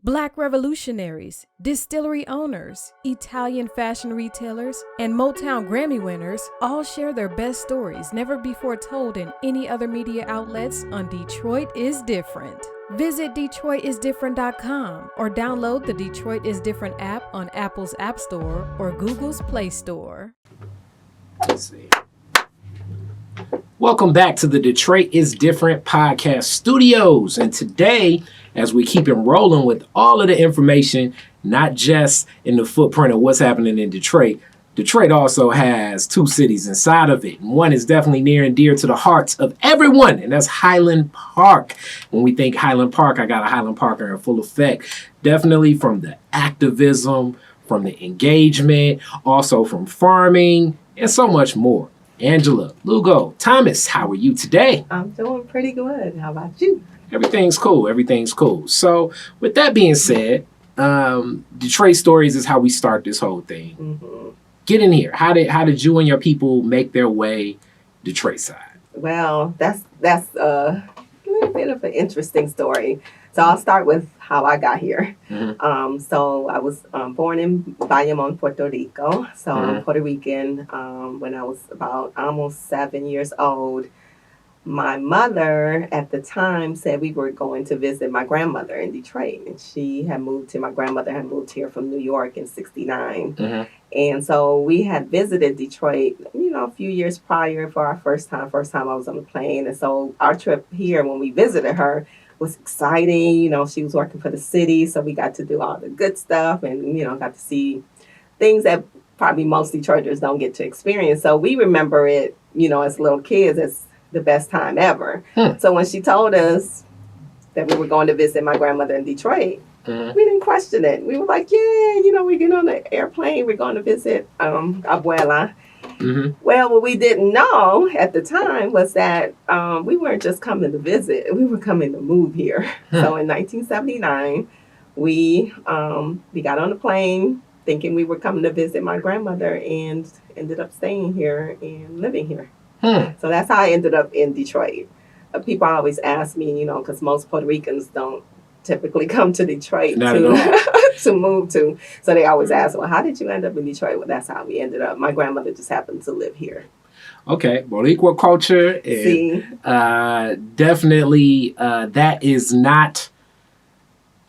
Black revolutionaries, distillery owners, Italian fashion retailers, and Motown Grammy winners all share their best stories never before told in any other media outlets on Detroit is Different. Visit DetroitisDifferent.com or download the Detroit is Different app on Apple's App Store or Google's Play Store. Let's see. Welcome back to the Detroit is Different podcast studios. And today, as we keep it rolling with all of the information, not just in the footprint of what's happening in Detroit, Detroit also has two cities inside of it. One is definitely near and dear to the hearts of everyone, and that's Highland Park. When we think Highland Park, I got a Highland Parker in full effect. Definitely from the activism, from the engagement, also from farming, and so much more. Angela Lugo-Thomas, how are you today? I'm doing pretty good. How about you? Everything's cool. Everything's cool. So with that being said, Detroit Stories is how we start this whole thing. Mm-hmm. Get in here. How did you and your people make their way Detroit side? Well, that's a little bit of an interesting story. So I'll start with how I got here. Mm-hmm. So I was born in Bayamon, Puerto Rico. So Mm-hmm. I'm Puerto Rican. When I was about almost 7 years old, my mother at the time said we were going to visit my grandmother in Detroit. And my grandmother had moved here from New York in 69. Mm-hmm. And so we had visited Detroit, a few years prior for our first time. First time I was on the plane. And so our trip here, when we visited her, was exciting. She was working for the city, so we got to do all the good stuff and, got to see things that probably most Detroiters don't get to experience. So we remember it, as little kids, as the best time ever. So when she told us that we were going to visit my grandmother in Detroit, Mm-hmm. we didn't question it. We were like, yeah, we get on the airplane, we're going to visit Abuela. Mm-hmm. Well, what we didn't know at the time was that we weren't just coming to visit, we were coming to move here. So in 1979, we got on the plane thinking we were coming to visit my grandmother and ended up staying here and living here. So that's how I ended up in Detroit. People always ask me, because most Puerto Ricans don't typically come to Detroit to move to. So they always ask, well, how did you end up in Detroit? Well, that's how we ended up. My grandmother just happened to live here. Okay, Boriqua culture. And, definitely that is not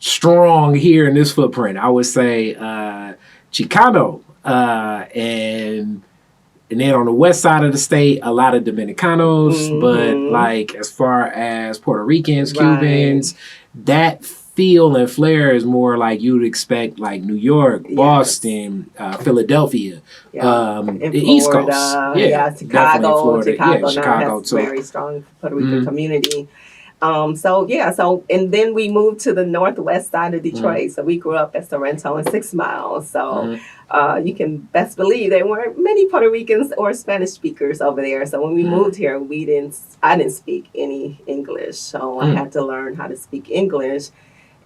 strong here in this footprint. I would say Chicano and then on the west side of the state, a lot of Dominicanos, but like as far as Puerto Ricans, Cubans, that feel and flair is more like you would expect, like New York, Boston, Philadelphia, the East Coast. Chicago. Florida. Chicago has too. Very strong Puerto Rican community. And then we moved to the northwest side of Detroit. So we grew up at Sorrento and 6 Miles. So you can best believe there weren't many Puerto Ricans or Spanish speakers over there. So when we moved here, I didn't speak any English. So I had to learn how to speak English.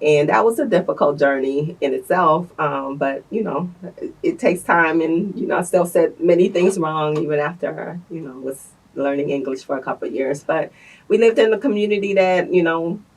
And that was a difficult journey in itself. But, it takes time. And, I still said many things wrong even after, was learning English for a couple of years. But we lived in a community that,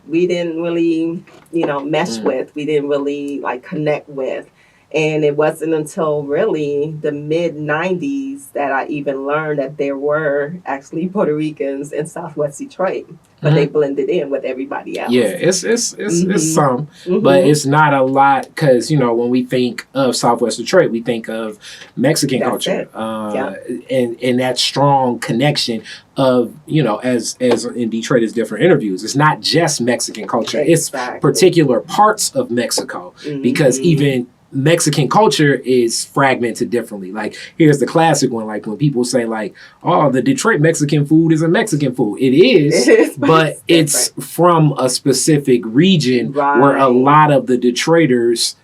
we didn't really, mesh with. We didn't really, connect with. And it wasn't until really the mid-90s that I even learned that there were actually Puerto Ricans in Southwest Detroit, but they blended in with everybody else. Yeah, it's some, but it's not a lot because, when we think of Southwest Detroit, we think of Mexican culture and that strong connection of, as in Detroit is Different interviews. It's not just Mexican culture. It's particular parts of Mexico because even Mexican culture is fragmented differently. Like, here's the classic one. Like, when people say, like, oh, the Detroit Mexican food is a Mexican food. It is, but it's from a specific region where a lot of the Detroiters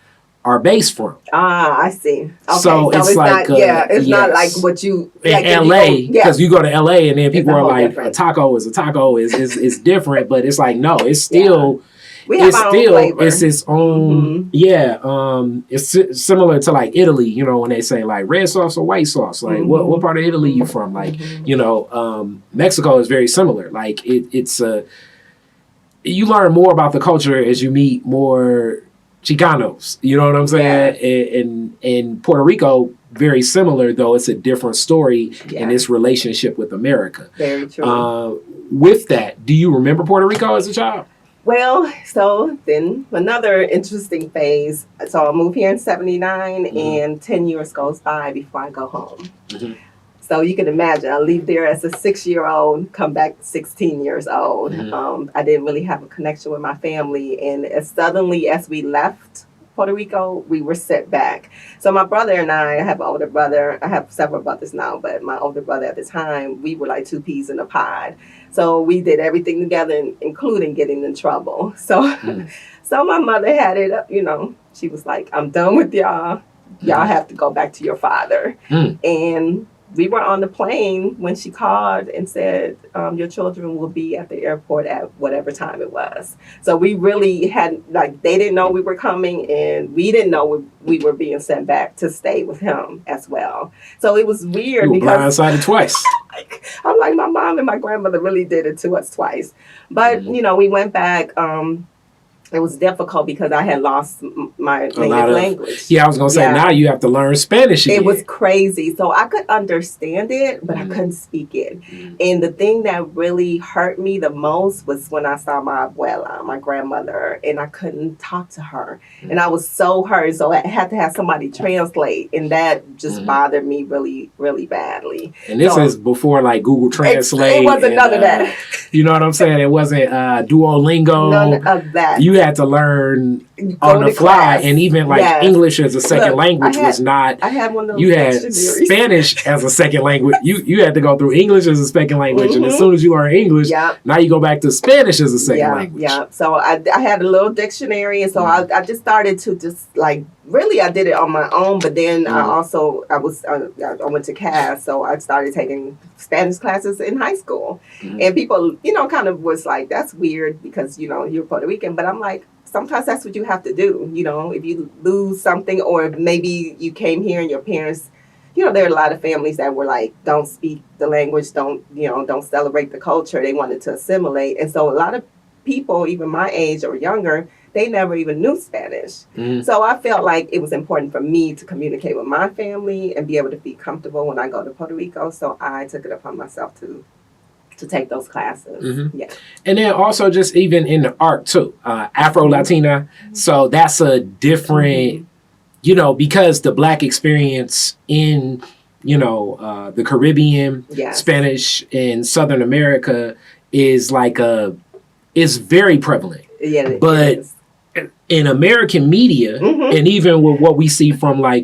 are based from. I see. Okay. So it's like, it's not like what you... Like in LA, because you go to LA and then people are like, a taco is a taco is different, but it's like, no, it's still... It's its own, it's similar to like Italy, when they say like red sauce or white sauce, like what part of Italy you from? Like, Mexico is very similar. Like you learn more about the culture as you meet more Chicanos. You know what I'm saying? In Puerto Rico, very similar, though it's a different story in its relationship with America. Very true. With that, do you remember Puerto Rico as a child? Well, so then another interesting phase. So I moved here in 79 and 10 years goes by before I go home. So you can imagine, I leave there as a 6-year-old, come back 16 years old. I didn't really have a connection with my family. And as suddenly as we left Puerto Rico, we were set back. So my brother and I have an older brother. I have several brothers now, but my older brother at the time, we were like two peas in a pod. So we did everything together, including getting in trouble. So, so my mother had it, she was like, I'm done with y'all. Y'all have to go back to your father. And we were on the plane when she called and said, your children will be at the airport at whatever time it was. So we really had, they didn't know we were coming, and we didn't know we were being sent back to stay with him as well. So it was weird. You were because blindsided twice. I'm like, my mom and my grandmother really did it to us twice. But, we went back. It was difficult because I had lost my native language. I was going to say, now you have to learn Spanish again. It was crazy. So I could understand it, but I couldn't speak it. And the thing that really hurt me the most was when I saw my abuela, my grandmother, and I couldn't talk to her. And I was so hurt. So I had to have somebody translate. And that just bothered me really, really badly. And this is before Google Translate. It wasn't none of that. You know what I'm saying? It wasn't Duolingo. None of that. You had to learn on the fly, and even English as a second language was not. I had one of those. You had Spanish as a second language. You had to go through English as a second language, and as soon as you learn English, now you go back to Spanish as a second language. So I had a little dictionary, and so I just started to really I did it on my own. But then I went to CAS, so I started taking Spanish classes in high school, and people kind of was like, that's weird because you're Puerto Rican, but I'm like, sometimes that's what you have to do. If you lose something, or maybe you came here and your parents, there are a lot of families that were like, don't speak the language, don't celebrate the culture. They wanted to assimilate. And so a lot of people, even my age or younger, they never even knew Spanish. So I felt like it was important for me to communicate with my family and be able to be comfortable when I go to Puerto Rico. So I took it upon myself to take those classes. And then also just even in the art too, Afro-Latina. So that's a different, because the Black experience in, the Caribbean, Spanish in Southern America is is very prevalent. But in American media, and even with what we see from I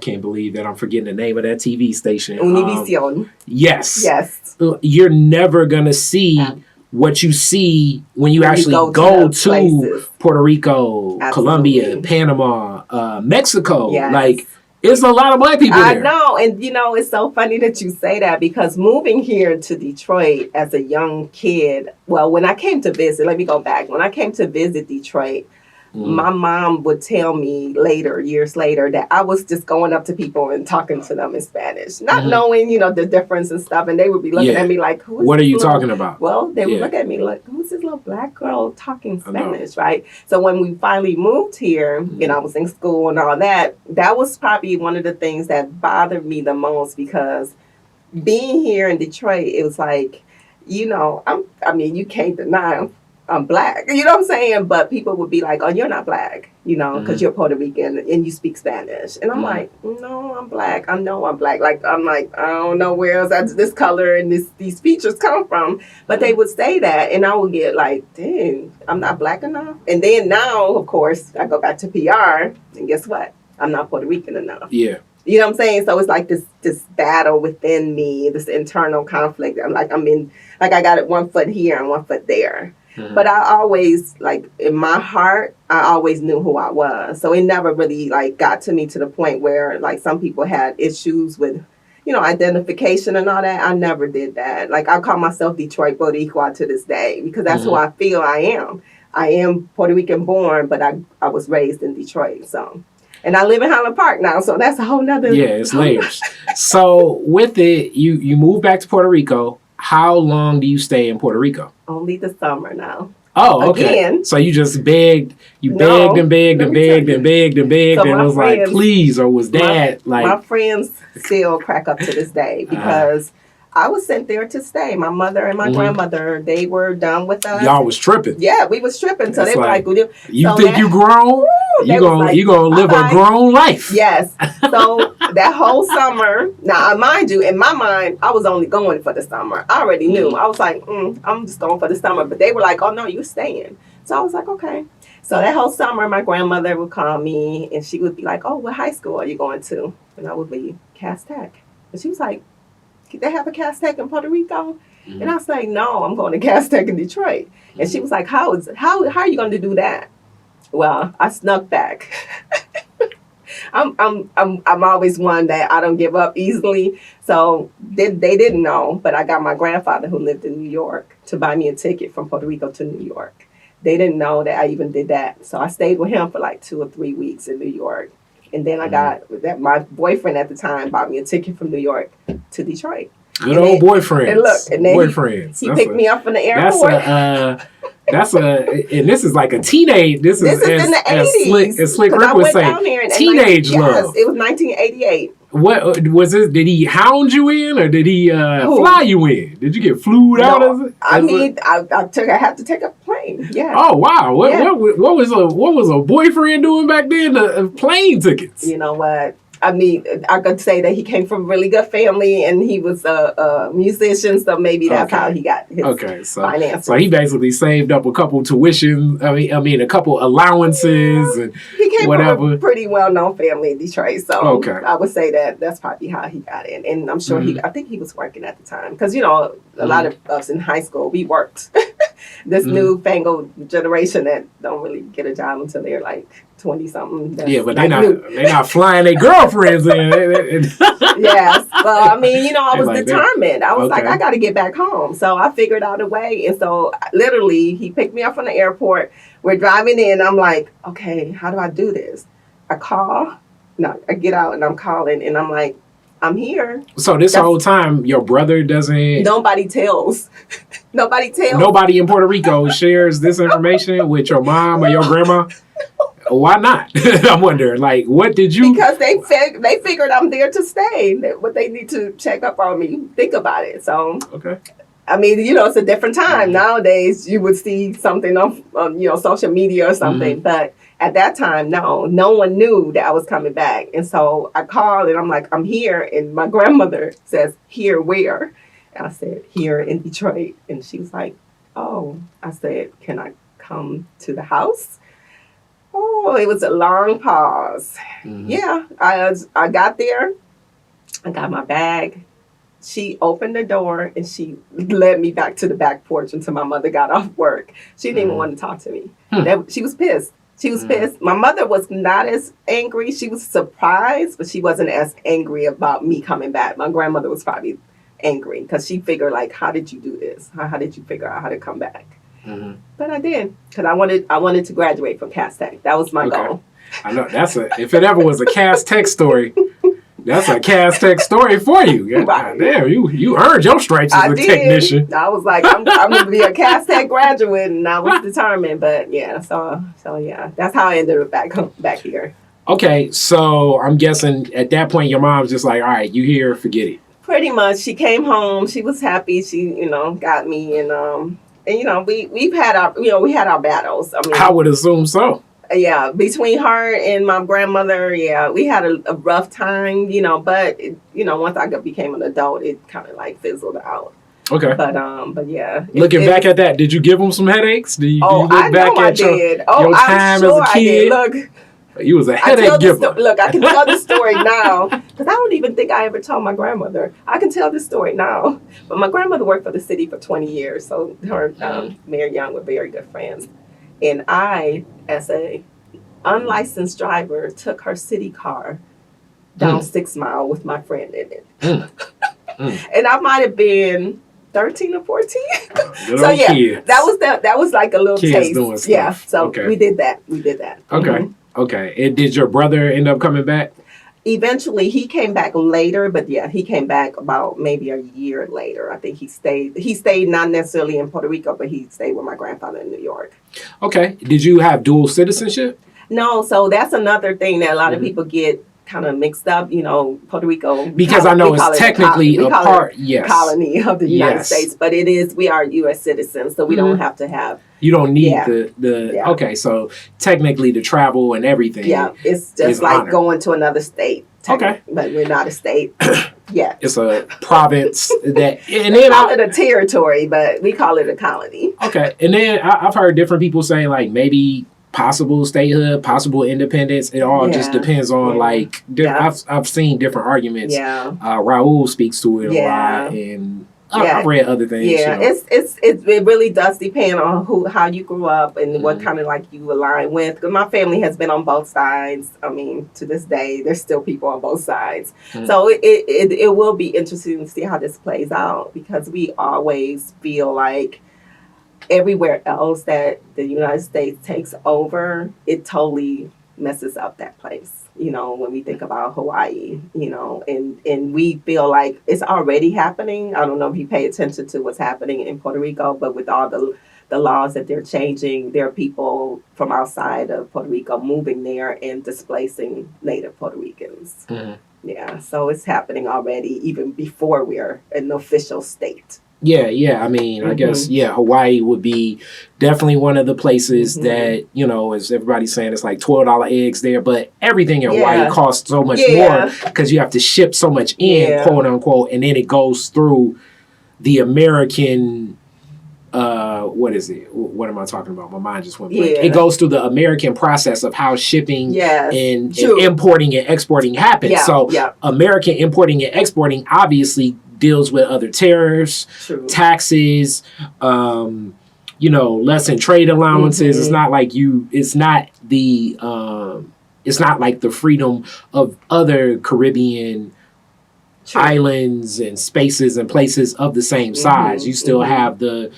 can't believe that I'm forgetting the name of that TV station. Univision. Yes. You're never going to see what you see when you actually go to Puerto Rico, Colombia, Panama, Mexico. It's a lot of Black people there. I know. And, it's so funny that you say that, because moving here to Detroit as a young kid, when I came to visit, let me go back. When I came to visit Detroit, my mom would tell me years later, that I was just going up to people and talking to them in Spanish, not knowing, the difference and stuff. And they would be looking at me like, what are you talking about? Well, they would look at me like, who's this little Black girl talking Spanish, right? So when we finally moved here, and I was in school and all that, that was probably one of the things that bothered me the most, because being here in Detroit, it was like, you can't deny I'm Black, you know what I'm saying? But people would be like, oh, you're not Black, because you're Puerto Rican and you speak Spanish. And I'm like, no, I'm Black. I know I'm Black. I don't know where else this color and these features come from. But they would say that, and I would get like, dang, I'm not Black enough. And then now, of course, I go back to PR, and guess what? I'm not Puerto Rican enough. Yeah. You know what I'm saying? So it's like this battle within me, this internal conflict. I got it one foot here and one foot there. But I always, in my heart, I always knew who I was. So it never really, got to me to the point where, some people had issues with, identification and all that. I never did that. I call myself Detroit Boriqua to this day, because that's who I feel I am. I am Puerto Rican born, but I was raised in Detroit, so. And I live in Highland Park now, so that's a whole nother. Yeah, it's layers. So with it, you move back to Puerto Rico. How long do you stay in Puerto Rico? Only the summer now. Oh, okay. Again. So you just begged, begged and begged and begged and begged and begged, so and it was friends, like, please, or was Dad like? My friends still crack up to this day because I was sent there to stay. My mother and my grandmother, they were done with us. Y'all was tripping. Yeah, we was tripping. So they were like, you so think you grown? You gonna live a grown life. Yes. So that whole summer, now mind you, in my mind, I was only going for the summer. I already knew. I was like, I'm just going for the summer. But they were like, oh no, you're staying. So I was like, okay. So that whole summer, my grandmother would call me and she would be like, oh, what high school are you going to? And I would be Cass Tech. And she was like, they have a Cass Tech in Puerto Rico? And I was like, no, I'm going to Cass Tech in Detroit. And she was like, how are you going to do that? Well, I snuck back. I'm always one that I don't give up easily. So they didn't know, but I got my grandfather who lived in New York to buy me a ticket from Puerto Rico to New York. They didn't know that I even did that. So I stayed with him for like 2 or 3 weeks in New York. And then I got that. My boyfriend at the time bought me a ticket from New York to Detroit. Good old boyfriends. And look, and then boyfriends. He picked me up from the airport. And this is like a teenage. This is in the 80s. As Slick Rick would say, teenage love. Yes, it was 1988. What was it? Did he hound you in, or did he fly you in? Did you get flued out of it? I had to take a plane. Yeah. Oh wow! What was a boyfriend doing back then? Plane tickets. You know what? I mean, I could say that he came from a really good family and he was a musician, so maybe that's how he got his finances. So he basically saved up a couple tuition, I mean a couple allowances and he came whatever. From a pretty well-known family in Detroit, so I would say that that's probably how he got in. And I'm sure I think he was working at the time because, you know, a lot of us in high school, we worked. This newfangled generation that don't really get a job until they're like 20-something. Yeah, but they're not flying their girlfriends in. Yes. Well, I mean, you know, I was determined. I was like, I got to get back home. So I figured out a way. And so literally he picked me up from the airport. We're driving in. I'm like, okay, how do I do this? I get out and I'm calling and I'm like, I'm here. So this whole time, your brother doesn't... Nobody tells. Nobody in Puerto Rico shares this information with your mom or your grandma? Why not? I'm wondering, like, what did you... Because they figured I'm there to stay. What they need to check up on me. Think about it. So... Okay. I mean, you know, it's a different time. Nowadays, you would see something on you know, social media or something. But at that time, no one knew that I was coming back. And so I called and I'm like, I'm here. And my grandmother says, here where? And I said, here in Detroit. And she was like, oh. I said, can I come to the house? Oh, it was a long pause. Yeah, I got there. I got my bag. She opened the door and she led me back to the back porch until my mother got off work. She didn't even want to talk to me. She was pissed. She was pissed. My mother was not as angry. She was surprised, but she wasn't as angry about me coming back. My grandmother was probably angry because she figured, like, how did you do this? How did you figure out how to come back? But I did because I wanted to graduate from Cass Tech. That was my goal. I know if it ever was a Cass Tech story. That's a Cass Tech story for you. Right. Damn, you earned your stripes as a technician. I was like, I'm going to be a Cass Tech graduate, and I was determined. But yeah, so yeah, that's how I ended up back here. Okay, so I'm guessing at that point your mom's just like, all right, you here, forget it. Pretty much. She came home. She was happy. She, you know, got me, and you know, we had our battles. I mean, I would assume so. Yeah, between her and my grandmother, yeah, we had a rough time, you know, but, once I became an adult, it kind of like fizzled out. Okay. But yeah. Looking back at that, did you give them some headaches? Do you look back at your time as a kid? Look. You was a headache giver. Look, I can tell this story now, because I don't even think I ever told my grandmother. I can tell this story now. But my grandmother worked for the city for 20 years, so her Mayor Young were very good friends. And I, as a unlicensed driver, took her city car down 6 Mile with my friend in it. And I might have been 13 or 14. So yeah, kids. that was like a little kids taste. Yeah, so we did that. Okay. Okay. And did your brother end up coming back? Eventually, he came back later, but yeah, he came back about maybe a year later. I think he stayed. He stayed not necessarily in Puerto Rico, but he stayed with my grandfather in New York. Okay. Did you have dual citizenship? No, so that's another thing that a lot of people get kind of mixed up. Puerto Rico, because I know it's technically a part, yes, colony of the United States, but it is. We are U.S. citizens, so we don't have to have. You don't need the okay. So technically, the travel and everything. Yeah, it's just like honored. Going to another state. Okay, but we're not a state. Yeah, it's a province that, and then call it a territory, but we call it a colony. Okay, and then I've heard different people say like maybe possible statehood, possible independence. It all just depends on like. I've seen different arguments. Yeah, Raul speaks to it a lot, and I've read other things. Yeah, it really does depend on how you grew up and what kind of like you align with. Because my family has been on both sides. I mean, to this day, there's still people on both sides. So it will be interesting to see how this plays out, because we always feel like everywhere else that the United States takes over, it totally messes up that place. When we think about Hawaii, and we feel like it's already happening. I don't know if you pay attention to what's happening in Puerto Rico, but with all the laws that they're changing, there are people from outside of Puerto Rico moving there and displacing native Puerto Ricans. Yeah, so it's happening already, even before we're an official state. Yeah. I mean, I guess, Hawaii would be definitely one of the places that, as everybody's saying, it's like $12 eggs there. But everything in Hawaii costs so much more because you have to ship so much in, quote unquote. And then it goes through the American, what is it? What am I talking about? My mind just went blank. It goes through the American process of how shipping and importing and exporting happens. American importing and exporting obviously deals with other tariffs, taxes, less in trade allowances. It's not like it's not like the freedom of other Caribbean islands and spaces and places of the same size. You still have the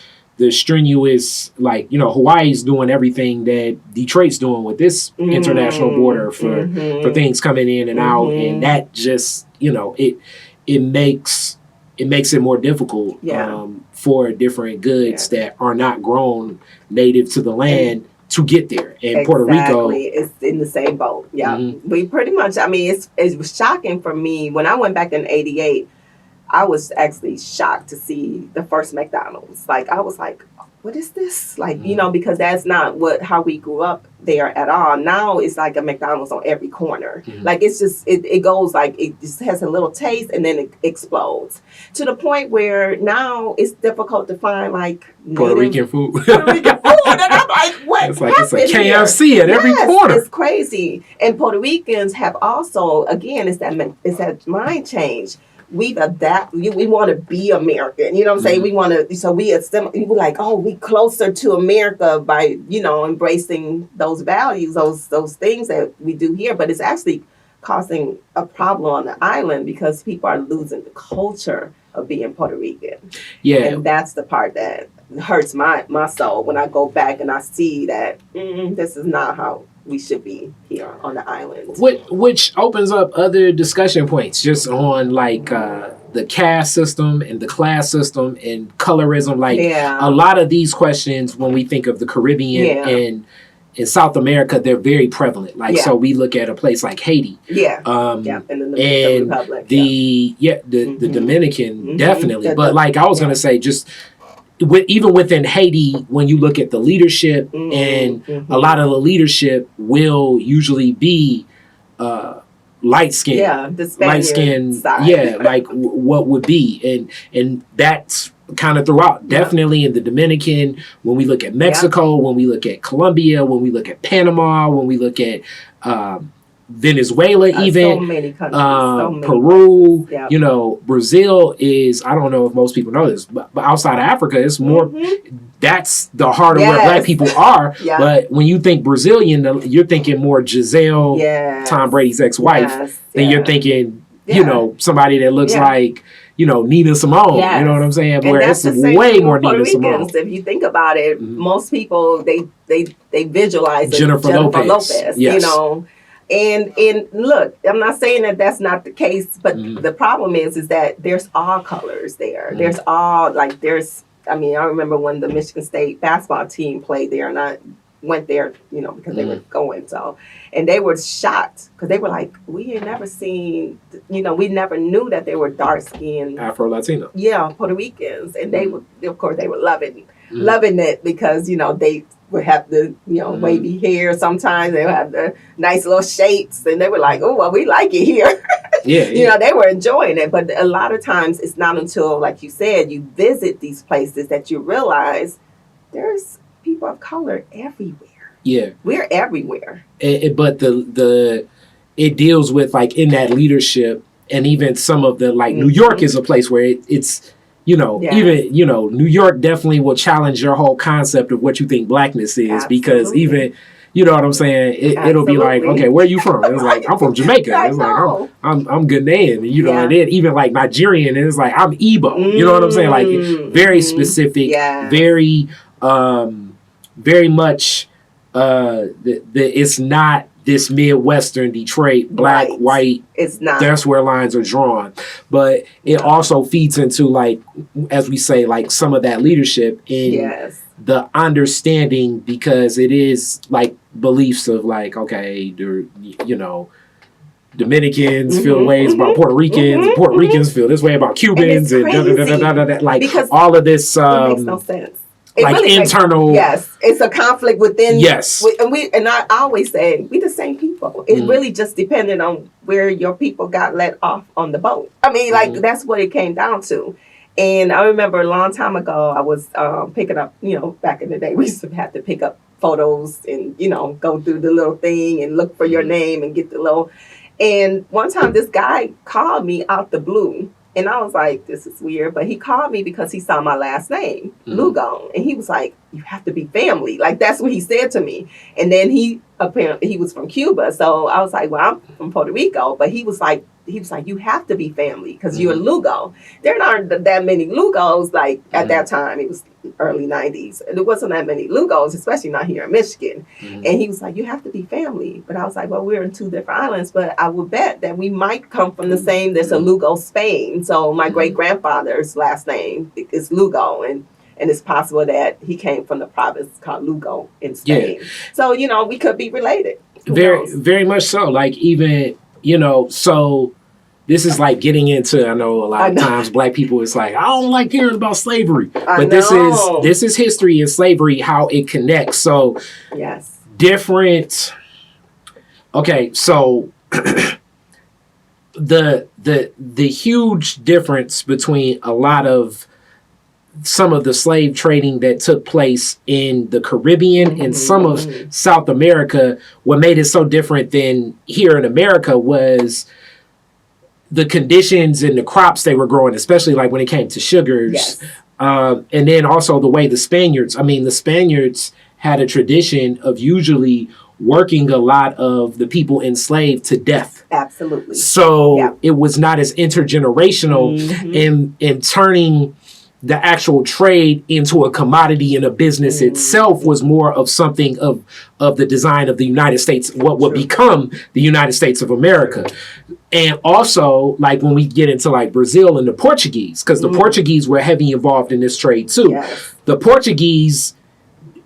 strenuous, like, Hawaii's doing everything that Detroit's doing with this international border for things coming in and out. And that just, it makes it more difficult for different goods that are not grown native to the land to get there. And Puerto Rico is in the same boat. We pretty much, I mean, it was shocking for me when I went back in '88. I was actually shocked to see the first McDonald's. Like, I was like, what is this? Like, because that's not how we grew up there at all. Now it's like a McDonald's on every corner. Like, it's just, it goes like, it just has a little taste and then it explodes. To the point where now it's difficult to find like Puerto Rican food. And I'm like, what? It's like it's a KFC at every corner. It's crazy. And Puerto Ricans have also, again, it's that mind change. We've adapted. We want to be American. You know what I'm saying? We want to. So we like, oh, we closer to America by embracing those values, those things that we do here. But it's actually causing a problem on the island because people are losing the culture of being Puerto Rican. Yeah, and that's the part that hurts my soul when I go back and I see that this is not how we should be here on the island. Which opens up other discussion points just on like the caste system and the class system and colorism. Like a lot of these questions when we think of the Caribbean and in South America, they're very prevalent. Like so we look at a place like Haiti. And the Dominican Republic. The Dominican definitely. But like I was gonna say just even within Haiti, when you look at the leadership, and a lot of the leadership will usually be light skin, like what would be, and that's kind of throughout. Definitely in the Dominican, when we look at Mexico, when we look at Colombia, when we look at Panama, when we look at Venezuela, even so many countries, Peru, Brazil is, I don't know if most people know this, but outside of Africa, it's more, that's the heart of where Black people are. But when you think Brazilian, you're thinking more Giselle, Tom Brady's ex-wife, then you're thinking, somebody that looks like, Nina Simone, you know what I'm saying? And where it's way more Nina Simone. If you think about it, most people, they visualize Jennifer Lopez. Yes. And look, I'm not saying that that's not the case, but the problem is that there's all colors there. There's all, like, I remember when the Michigan State basketball team played there, and I went there, because they were going. So, and they were shocked because they were like, we ain't never seen, we never knew that they were dark skinned Afro-Latina. Yeah, Puerto Ricans, and they would, of course, they were loving it because they would have the wavy hair. Sometimes they would have the nice little shapes, and they were like, oh, well, we like it here. They were enjoying it. But a lot of times it's not until, like you said, you visit these places that you realize there's people of color everywhere. Yeah, we're everywhere. But it deals with, like, in that leadership, and even some of the, like, New York is a place where it's even New York definitely will challenge your whole concept of what you think blackness is. Absolutely. Because even what I'm saying, it'll be like, okay, where are you from? It's like, I'm from Jamaica. It's like, I'm Ghanaian, and then even like Nigerian, and it's like, I'm Igbo. You know what I'm saying? Like, very specific, very very much it's not this Midwestern Detroit, black, white. It's not. That's where lines are drawn. But it also feeds into, like, as we say, like, some of that leadership in the understanding, because it is like beliefs of, like, okay, Dominicans feel ways about Puerto Ricans, and Puerto Ricans feel this way about Cubans, and like, because all of this it makes no sense. It like really internal, it's a conflict within. Yes, and I always say we the same people. It really just depended on where your people got let off on the boat. I mean, like, that's what it came down to. And I remember a long time ago, I was picking up. Back in the day, we used to have to pick up photos and go through the little thing and look for your name and get the little. And one time, this guy called me out the blue. And I was like, this is weird. But he called me because he saw my last name, Lugo. And he was like, you have to be family. Like, that's what he said to me. And then apparently he was from Cuba. So I was like, well, I'm from Puerto Rico. But he was like, you have to be family because you're a Lugo. There aren't that many Lugos. Like, at that time, it was early 90s. And there wasn't that many Lugos, especially not here in Michigan. And he was like, you have to be family. But I was like, well, we're in two different islands. But I would bet that we might come from the same. There's a Lugo, Spain. So my great-grandfather's last name is Lugo. And it's possible that he came from the province called Lugo in Spain. Yeah. So, we could be related. Very much so. Like, even, so this is like getting into, I know a lot of times black people, it's like, I don't like hearing about slavery. But this is history and slavery, how it connects. So different. Okay, so the huge difference between a lot of some of the slave trading that took place in the Caribbean and some of South America, what made it so different than here in America was the conditions and the crops they were growing, especially like when it came to sugars. And then also the way the Spaniards had a tradition of usually working a lot of the people enslaved to death. Absolutely. So it was not as intergenerational in turning the actual trade into a commodity, and a business itself was more of something of the design of the United States, what would become the United States of America. And also, like, when we get into like Brazil and the Portuguese, because the Portuguese were heavy involved in this trade too. The Portuguese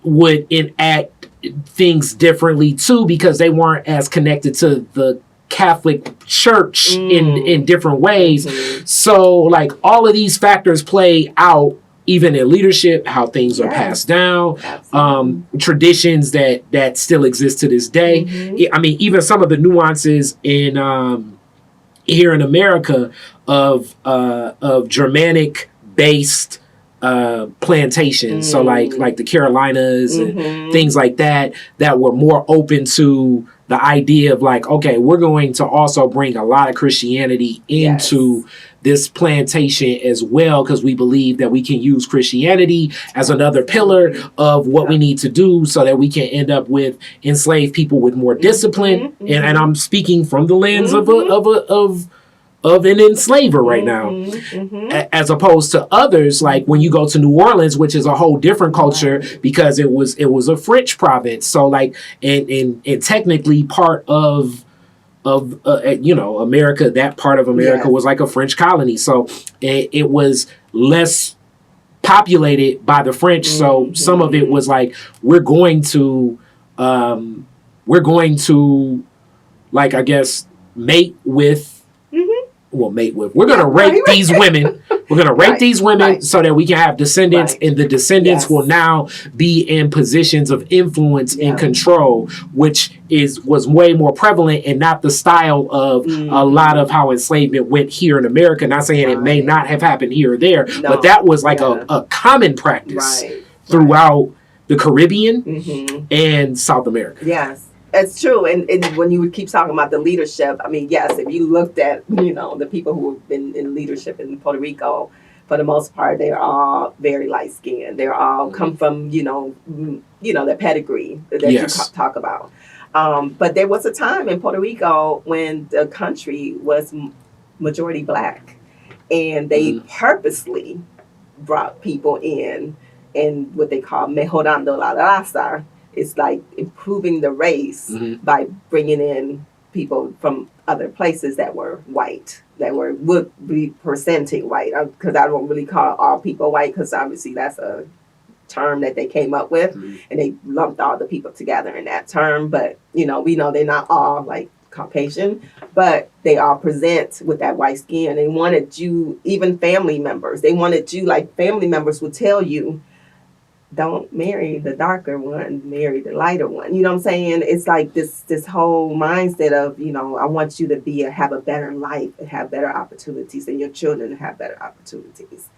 would enact things differently too, because they weren't as connected to the Catholic Church in different ways. So, like, all of these factors play out even in leadership, how things are passed down, traditions that still exist to this day. I mean, even some of the nuances in here in America of Germanic based plantations. So like the Carolinas and things like that were more open to the idea of like, okay, we're going to also bring a lot of Christianity into this plantation as well, because we believe that we can use Christianity as another pillar of what we need to do so that we can end up with enslaved people with more discipline. And I'm speaking from the lens of an enslaver right now, as opposed to others, like when you go to New Orleans, which is a whole different culture because it was a French province. So like, and technically part of of America, that part of America was like a French colony. So it was less populated by the French. So some of it was like, we're going to like, I guess, mate with. We're going to rape these women. We're going to rape these women so that we can have descendants, and the descendants will now be in positions of influence and control, which was way more prevalent and not the style of a lot of how enslavement went here in America. Not saying it may not have happened here or there, but that was like a common practice throughout the Caribbean and South America. Yes. It's true, and when you keep talking about the leadership, I mean, yes, if you looked at, the people who have been in leadership in Puerto Rico, for the most part, they're all very light-skinned. They're all come from, their pedigree that you talk about. But there was a time in Puerto Rico when the country was majority black, and they purposely brought people in what they call mejorando la raza. It's like improving the race by bringing in people from other places that were white, that would be presenting white. Because I don't really call all people white, because obviously that's a term that they came up with, and they lumped all the people together in that term. But we know they're not all like Caucasian, but they all present with that white skin. They wanted you, even family members. They wanted you, like family members would tell you, don't marry the darker one, marry the lighter one. You know what I'm saying? It's like this whole mindset of, I want you to have a better life and have better opportunities, and your children to have better opportunities.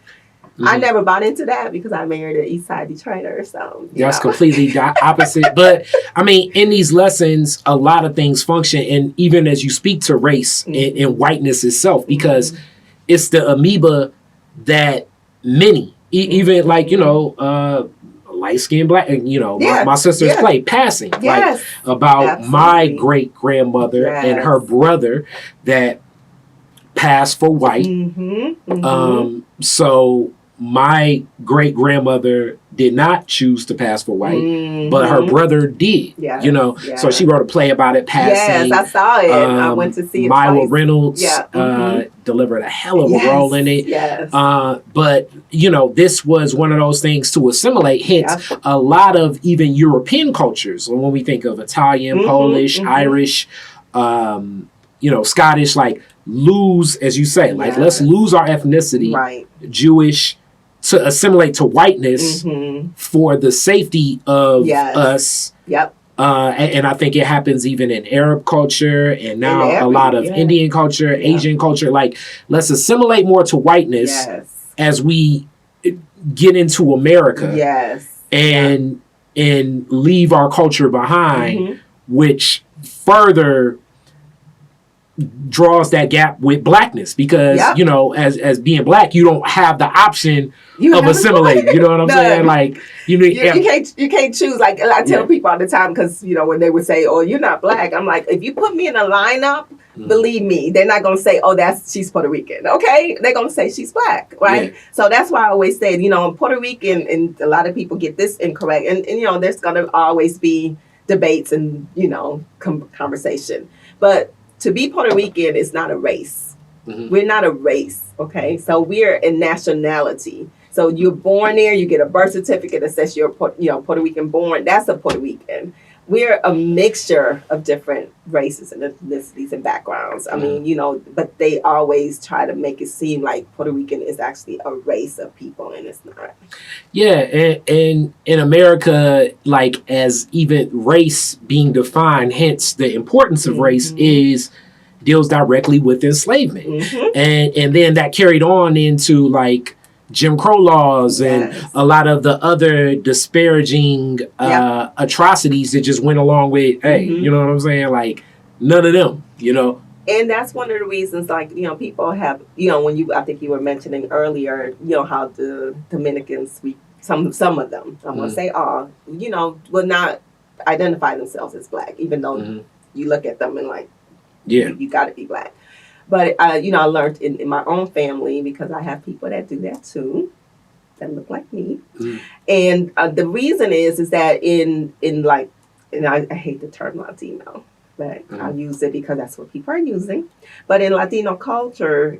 I never bought into that because I married an East Side Detroiter. So that's completely opposite. But I mean, in these lessons, a lot of things function, and even as you speak to race and whiteness itself, because it's the amoeba that many, even like light-skinned black, my sisters play passing, like about my great-grandmother and her brother that passed for white. So my great-grandmother did not choose to pass for white, but her brother did. So she wrote a play about it passing. Yes, I saw it. I went to see it. Myla Reynolds delivered a hell of a role in it. But this was one of those things to assimilate. Hence, a lot of even European cultures, when we think of Italian, Polish, Irish, Scottish, like lose, as you say, like let's lose our ethnicity, Jewish, to assimilate to whiteness for the safety of us. And I think it happens even in Arab culture, and now a lot of Indian culture, Asian culture. Like, let's assimilate more to whiteness as we get into America and leave our culture behind, which further draws that gap with blackness, because as being black, you don't have the option of assimilating. You know what I'm saying? Like you can't choose. Like I tell people all the time, because when they would say, "Oh, you're not black," I'm like, if you put me in a lineup, believe me, they're not gonna say, "Oh, she's Puerto Rican." Okay, they're gonna say she's black, right? So that's why I always say, Puerto Rican, and a lot of people get this incorrect, and there's gonna always be debates and conversation, but to be Puerto Rican is not a race. We're not a race, okay? So we're a nationality. So you're born there, you get a birth certificate that says you're Puerto Rican born. That's a Puerto Rican. We're a mixture of different races and ethnicities and backgrounds. I mean, but they always try to make it seem like Puerto Rican is actually a race of people, and it's not. Yeah, and in America, like, as even race being defined, hence the importance of race deals directly with enslavement. And then that carried on into like Jim Crow laws and a lot of the other disparaging atrocities that just went along with, you know what I'm saying? Like, none of them, And that's one of the reasons, like, people have, I think you were mentioning earlier, how the Dominicans, some of them, I'm going to say all, will not identify themselves as black, even though you look at them and like, you got to be black. But, I learned in my own family, because I have people that do that too, that look like me. And the reason is that in like, and I hate the term Latino, but I'll use it because that's what people are using. But in Latino culture,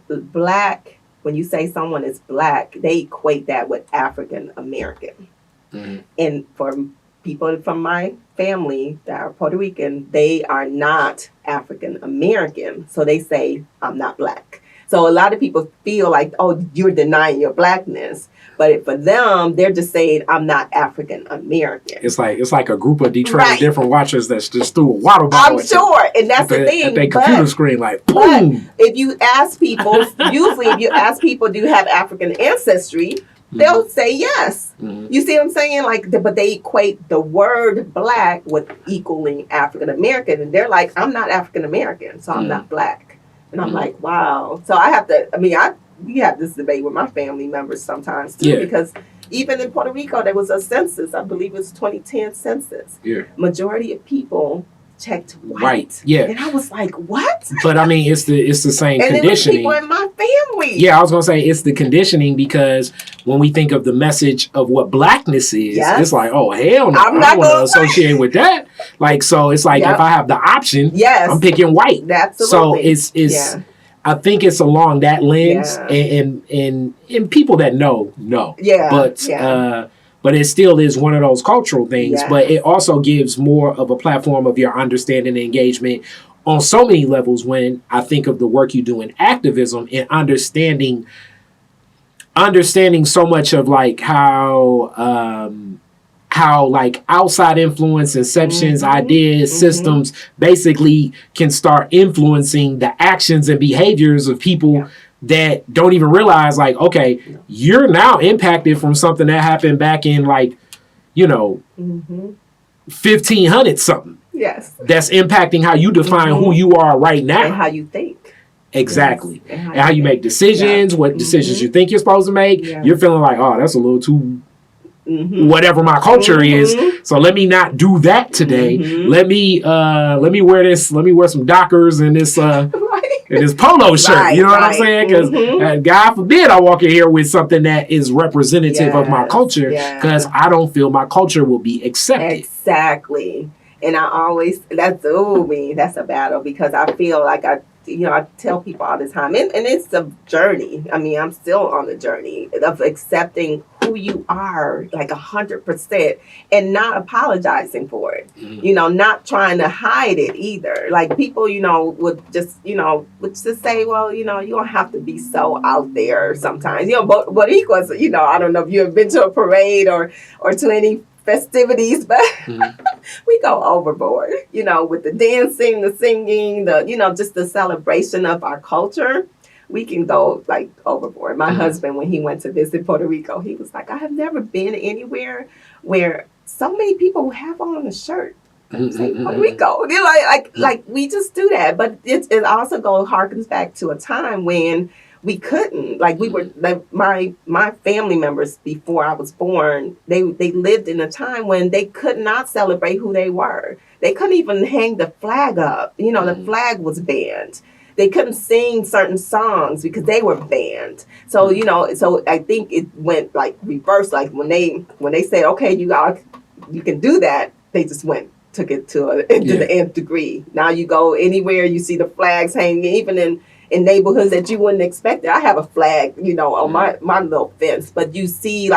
Black, when you say someone is Black, they equate that with African American. And for people from my family that are Puerto Rican, they are not African American. So they say, I'm not Black. So a lot of people feel like, oh, you're denying your Blackness. But for them, they're just saying, I'm not African American. It's like a group of Detroit different watchers that's just threw a water bottle. I'm sure. And that's the thing. At their computer screen, like, boom. If you ask people, usually if you ask people, do you have African ancestry? They'll say yes. You see what I'm saying? But they equate the word Black with equaling African American. And they're like, I'm not African American, so I'm not Black. And I'm like, wow. So we have this debate with my family members sometimes too, because even in Puerto Rico, there was a census. I believe it was 2010 census. Yeah. Majority of people checked white. Yeah. And I was like, what? But it's the same and conditioning. And it was people in my family. Yeah, I was going to say it's the conditioning, because when we think of the message of what Blackness is, it's like, oh, hell no. I'm not going to associate with that. So it's like, if I have the option, I'm picking white. Absolutely. So it's I think it's along that lens, and people that know. Yeah. But it still is one of those cultural things. Yeah. But it also gives more of a platform of your understanding and engagement on so many levels when I think of the work you do in activism and understanding so much of how outside influence, inceptions, ideas, systems basically can start influencing the actions and behaviors of people that don't even realize, you're now impacted from something that happened back in 1500 something. Yes. That's impacting how you define who you are right now. And how you think. Exactly. Yes. And how you make decisions, what decisions you think you're supposed to make. Yeah. You're feeling like, oh, that's a little too whatever my culture is. So let me not do that today. Let me wear this. Let me wear some Dockers and this and this polo shirt. You know what I'm saying? Because God forbid I walk in here with something that is representative of my culture, because I don't feel my culture will be accepted. Exactly. And I always that's a battle, because I feel like I tell people all the time, and it's a journey. I'm still on the journey of accepting who you are 100% and not apologizing for it. Not trying to hide it either. People, would just say, well, you don't have to be so out there sometimes. Boriquas, I don't know if you have been to a parade or to any festivities, but we go overboard, with the dancing, the singing, just the celebration of our culture. We can go overboard. My husband, when he went to visit Puerto Rico, he was like, I have never been anywhere where so many people have on a shirt say Puerto Rico. We just do that. But it also harkens back to a time when we couldn't, we were, my family members before I was born, they lived in a time when they could not celebrate who they were. They couldn't even hang the flag up. The flag was banned. They couldn't sing certain songs because they were banned. So, so I think it went reverse. When they said, okay, you can do that, they just took it to the nth degree. Now you go anywhere, you see the flags hanging, even in neighborhoods that you wouldn't expect it. I have a flag, on my little fence, but you see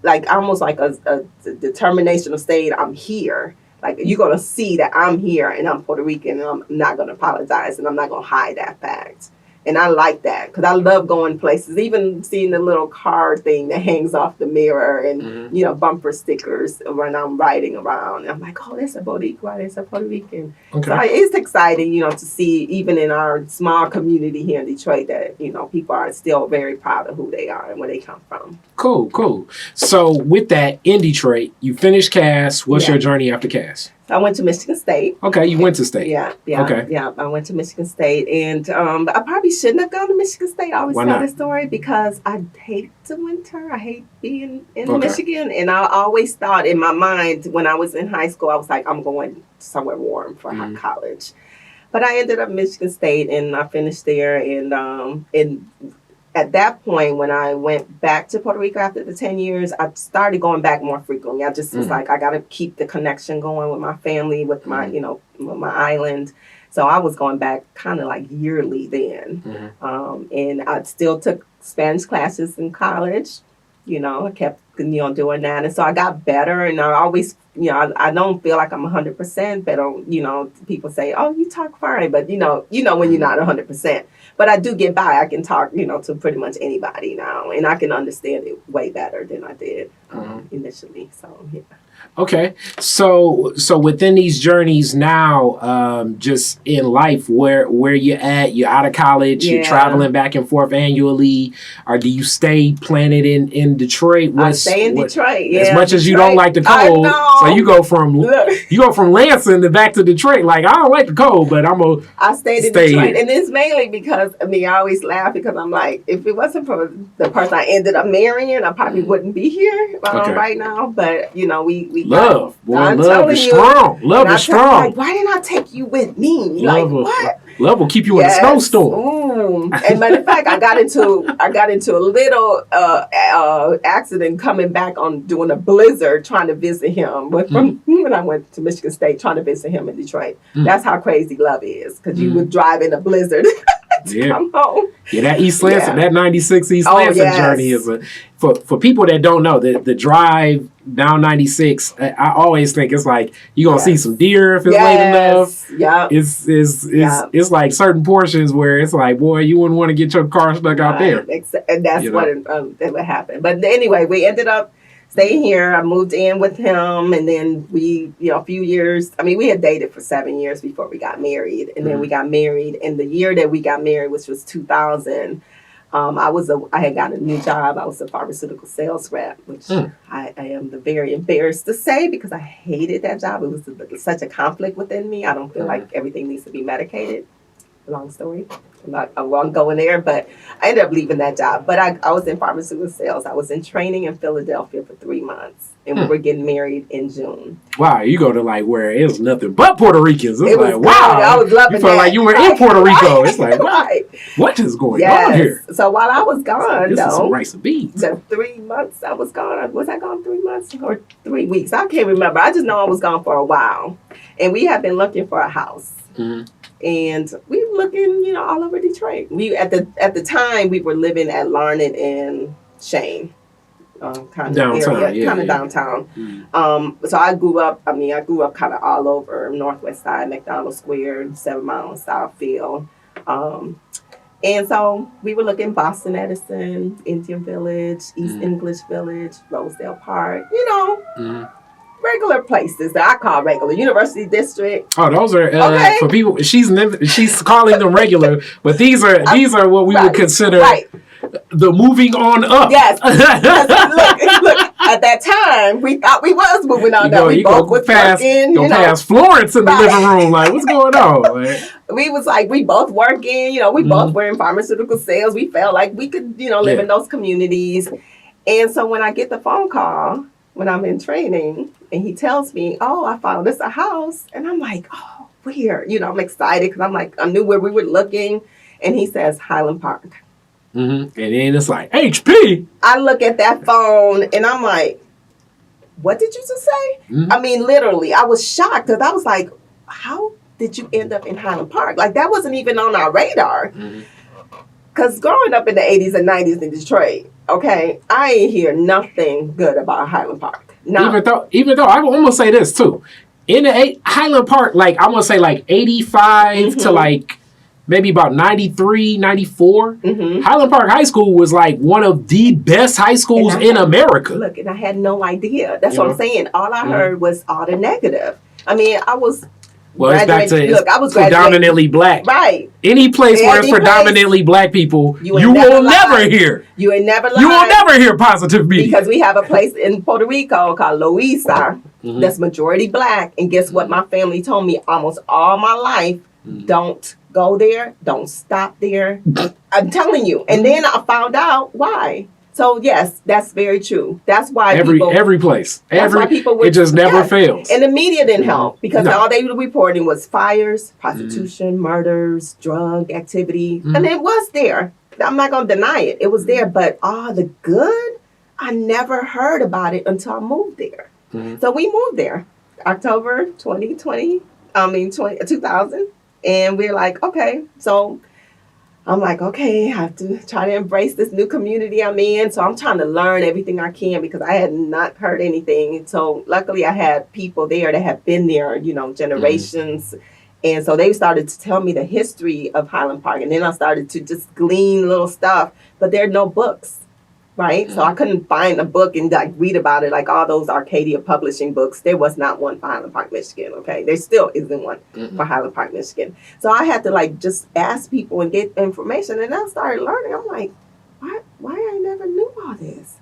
almost a determination of saying I'm here. You're going to see that I'm here and I'm Puerto Rican, and I'm not going to apologize, and I'm not going to hide that fact. And I like that, because I love going places, even seeing the little card thing that hangs off the mirror and, bumper stickers when I'm riding around. And I'm like, oh, that's a Boriqua, that's a Puerto Rican. Okay. So it's exciting, to see, even in our small community here in Detroit, that, people are still very proud of who they are and where they come from. Cool. So with that, in Detroit, you finished CAS. What's your journey after CAS? I went to Michigan State. Okay, you went to State. Yeah. Okay. Yeah, I went to Michigan State, and I probably shouldn't have gone to Michigan State. I always tell this story because I hate the winter. I hate being in Michigan, and I always thought in my mind when I was in high school, I was like, I'm going somewhere warm for college. But I ended up Michigan State, and I finished there, and at that point, when I went back to Puerto Rico after the 10 years, I started going back more frequently. I just was like, I got to keep the connection going with my family, with my, with my island. So I was going back kind of like yearly then. And I still took Spanish classes in college. I kept, doing that. And so I got better, and I always, I don't feel like I'm 100%, but, people say, oh, you talk fine, but, when you're not 100%. But I do get by. I can talk, to pretty much anybody now, and I can understand it way better than I did initially. So, yeah. Okay. So within these journeys now, just in life, where you at? You're out of college, you're traveling back and forth annually, or do you stay planted in Detroit? I stay in Detroit, as much as you don't like the cold. So you go from Lansing to back to Detroit. Like, I don't like the cold, but I stay in Detroit. Here. And it's mainly because, I always laugh because I'm like, if it wasn't for the person I ended up marrying, I probably wouldn't be here right now. But, we love. Love is strong. Love is strong. Like, why didn't I take you with me? What? Love will keep you in a snowstorm. Ooh. And matter of fact, I got into a little accident coming back on doing a blizzard trying to visit him when I went to Michigan State trying to visit him in Detroit. That's how crazy love is, because you would drive in a blizzard to come home. Yeah, that East Lansing, that 96 East Lansing journey is for people that don't know, the drive down 96, I always think it's like you're gonna see some deer if it's late enough. Yeah, it's like certain portions where it's like, boy, you wouldn't want to get your car stuck out there. And that's that would happen. But anyway, we ended up staying here. I moved in with him, and then we, a few years. We had dated for 7 years before we got married, and then we got married. And the year that we got married, which was 2000. I had gotten a new job. I was a pharmaceutical sales rep, which I am very embarrassed to say, because I hated that job. It was such a conflict within me. I don't feel like everything needs to be medicated. Long story. I won't go in there, but I ended up leaving that job. But I was in pharmaceutical sales. I was in training in Philadelphia for 3 months. And we were getting married in June. Wow, you go to like where it's nothing but Puerto Ricans. It's like, wow. I was loving you felt like you were in Puerto Rico. It's like, what is going on here? So while I was gone, this is some rice and beans. The 3 months I was gone. Was I gone 3 months or 3 weeks? I can't remember. I just know I was gone for a while. And we had been looking for a house. And we were looking, all over Detroit. We at the time we were living at Larned and Shane. Kind of downtown, downtown. So I grew up kind of all over Northwest Side, McDonald Square, 7 Mile, Southfield. And so we were looking Boston Edison, Indian Village, East English Village, Rosedale Park, regular places that I call regular. University District. Oh, those are for people. She's calling them regular, but these are what we would consider the moving on up. Yes. look, at that time we thought we was moving on up. We both was working. Past Florence in the living room. Like, what's going on? Like, we both working. We both were in pharmaceutical sales. We felt like we could, live in those communities. And so when I get the phone call when I'm in training, and he tells me, "Oh, I found this a house," and I'm like, "Oh, where?" I'm excited because I'm like, I knew where we were looking, and he says Highland Park. And then it's like HP. I look at that phone and I'm like, "What did you just say?" Literally, I was shocked because I was like, "How did you end up in Highland Park?" Like, that wasn't even on our radar. Because growing up in the 80s and 90s in Detroit, okay, I ain't hear nothing good about Highland Park. No. Even though I will almost say this too, in the Highland Park, like I'm gonna say like 85 to like maybe about 93, 94. Highland Park High School was like one of the best high schools in America. Look, and I had no idea. That's what I'm saying. All I heard was all the negative. I was. Well, it's back to I was predominantly black. Right. Any place where it's predominantly black people, you will never hear. You ain't never You will never hear positive media. Because we have a place in Puerto Rico called Louisa that's majority black. And guess what? My family told me almost all my life, don't go there. Don't stop there. I'm telling you. And then I found out why. So yes, that's very true. That's why every place, it just never fails. And the media didn't help because all they were reporting was fires, prostitution, murders, drug activity, and it was there. I'm not going to deny it. It was there, but all the good, I never heard about it until I moved there. So we moved there October 2020, 2000. And we're like, okay, so I'm like, okay, I have to try to embrace this new community I'm in. So I'm trying to learn everything I can because I had not heard anything. So luckily I had people there that have been there, generations. And so they started to tell me the history of Highland Park. And then I started to just glean little stuff, but there are no books, right? So I couldn't find a book and read about it like all those Arcadia publishing books. There was not one for Highland Park, Michigan, okay? There still isn't one for Highland Park, Michigan. So I had to just ask people and get information. And I started learning. I'm like, why I never knew all this?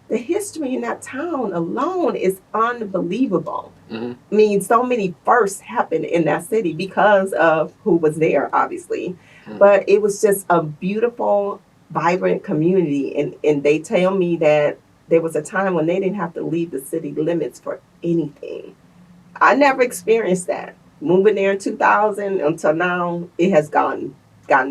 The history in that town alone is unbelievable. I mean, so many firsts happened in that city because of who was there, obviously. But it was just a beautiful, vibrant community. And they tell me that there was a time when they didn't have to leave the city limits for anything. I never experienced that. Moving there in 2000 until now, it has gotten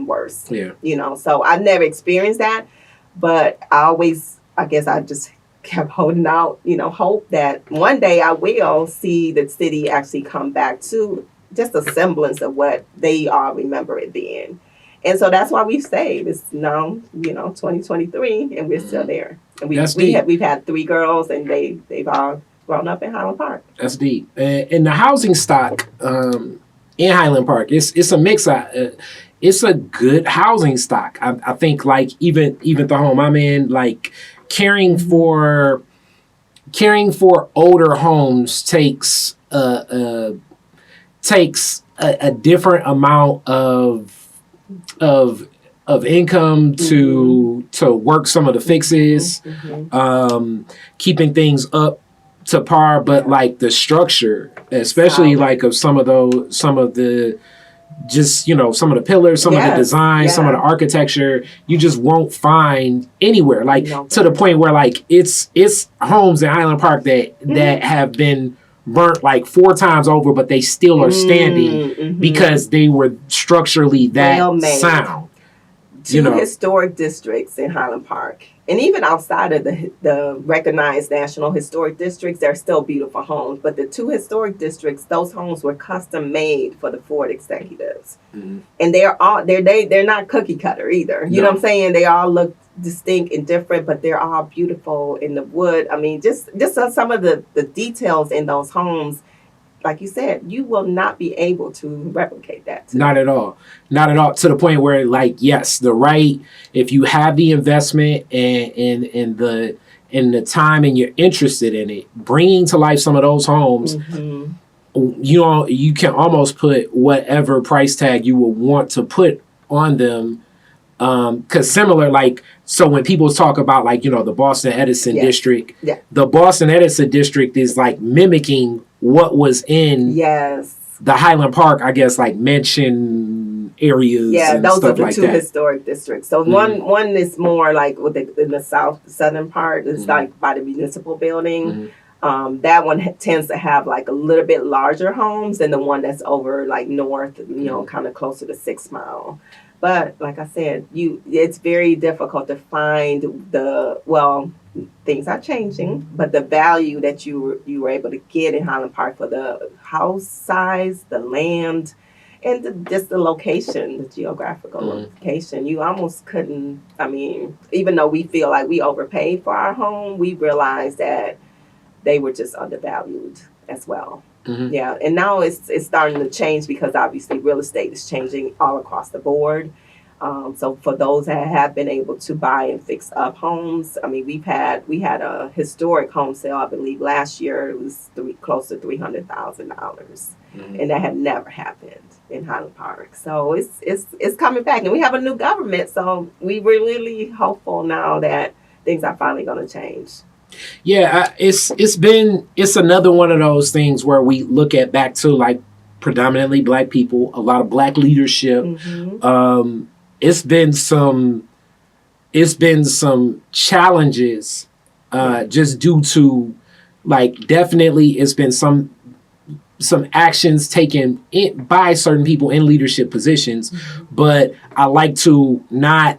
worse. Yeah. So I never experienced that. But I guess I just kept holding out, hope that one day I will see the city actually come back to just a semblance of what they all remember it being. And so that's why we've stayed. It's now, 2023, and we're still there. And we've had 3 girls, and they've all grown up in Highland Park. That's deep. And the housing stock in Highland Park, it's a mix. It's a good housing stock. I think even the home I'm in, caring for older homes takes a different amount of income to work some of the fixes, keeping things up to par, but the structure, especially of some of the pillars, some of the design, some of the architecture, you just won't find anywhere. To the point where it's homes in Highland Park that have been burnt 4 times over, but they still are standing because they were structurally that sound. 2 historic districts in Highland Park. And even outside of the recognized national historic districts, there are still beautiful homes. But the 2 historic districts, those homes were custom made for the Ford executives. And they're not cookie cutter either. You know what I'm saying? They all look distinct and different, but they're all beautiful in the wood. I mean, just some of the details in those homes, like you said, you will not be able to replicate that today. Not at all. To the point where, yes, if you have the investment and the time and you're interested in it, bringing to life some of those homes, you can almost put whatever price tag you will want to put on them. Because similar, so when people talk about the Boston Edison district, the Boston Edison district is mimicking what was in the Highland Park, I guess, mention areas. Yeah, and those stuff are the like 2 that. Historic districts. So one is more in the southern part. It's by the municipal building. That one tends to have a little bit larger homes than the one that's over north, kind of closer to 6 Mile. But like I said, it's very difficult to find things are changing, but the value that you were able to get in Highland Park for the house size, the land, and just the location, the geographical location, you almost couldn't. I mean, even though we feel like we overpaid for our home, we realized that they were just undervalued as well. Yeah, and now it's starting to change because obviously real estate is changing all across the board. So for those that have been able to buy and fix up homes, I mean, we had a historic home sale, I believe last year. It was close to $300,000, and that had never happened in Highland Park. So it's coming back, and we have a new government, so we were really hopeful now that things are finally going to change. Yeah, it's another one of those things where we look at back to predominantly Black people, a lot of Black leadership. It's been some challenges just due to definitely it's been some actions taken by certain people in leadership positions, but I like to not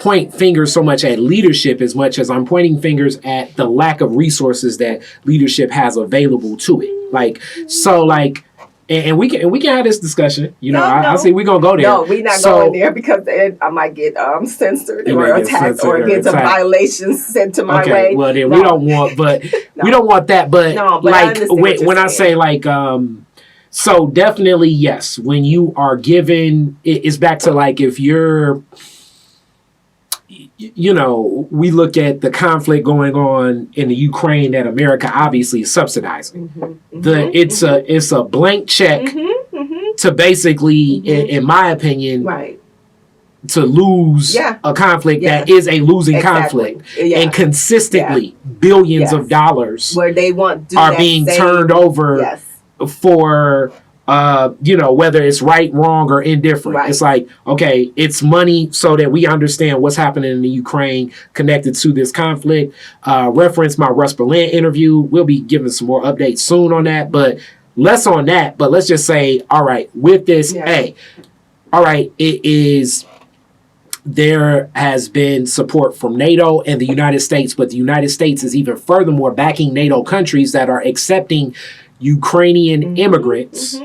point fingers so much at leadership as much as I'm pointing fingers at the lack of resources that leadership has available to it. Like, so like, and we can have this discussion. You know, I see we're gonna go there. No, we're not going there because I might get censored or attacked or get some violations sent to my way. Well, then we don't want, but we don't want that. But, like when I say like, so definitely yes. When you are given, it's back to like if you're. You know, we look at the conflict going on in the Ukraine that America obviously is subsidizing. It's a blank check to basically, in my opinion, to lose a conflict that is a losing conflict, and consistently billions of dollars where they want are being turned over for. You know, whether it's right, wrong, or indifferent. It's like, okay, it's money so that we understand what's happening in the Ukraine connected to this conflict. Reference my Russ Berlin interview. We'll be giving some more updates soon on that, but less on that. But let's just say, all right, with this, all right, it is. There has been support from NATO and the United States, but the United States is even furthermore backing NATO countries that are accepting Ukrainian immigrants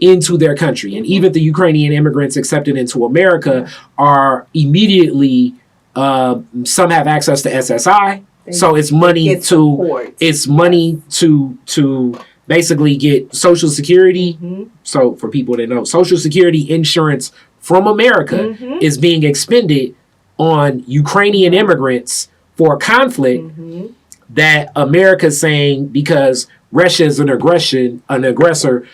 into their country. And even the Ukrainian immigrants accepted into America are immediately, some have access to SSI. So it's money to basically get Social Security. So for people that know, Social Security insurance from America is being expended on Ukrainian immigrants for a conflict that America's saying because Russia is an aggressor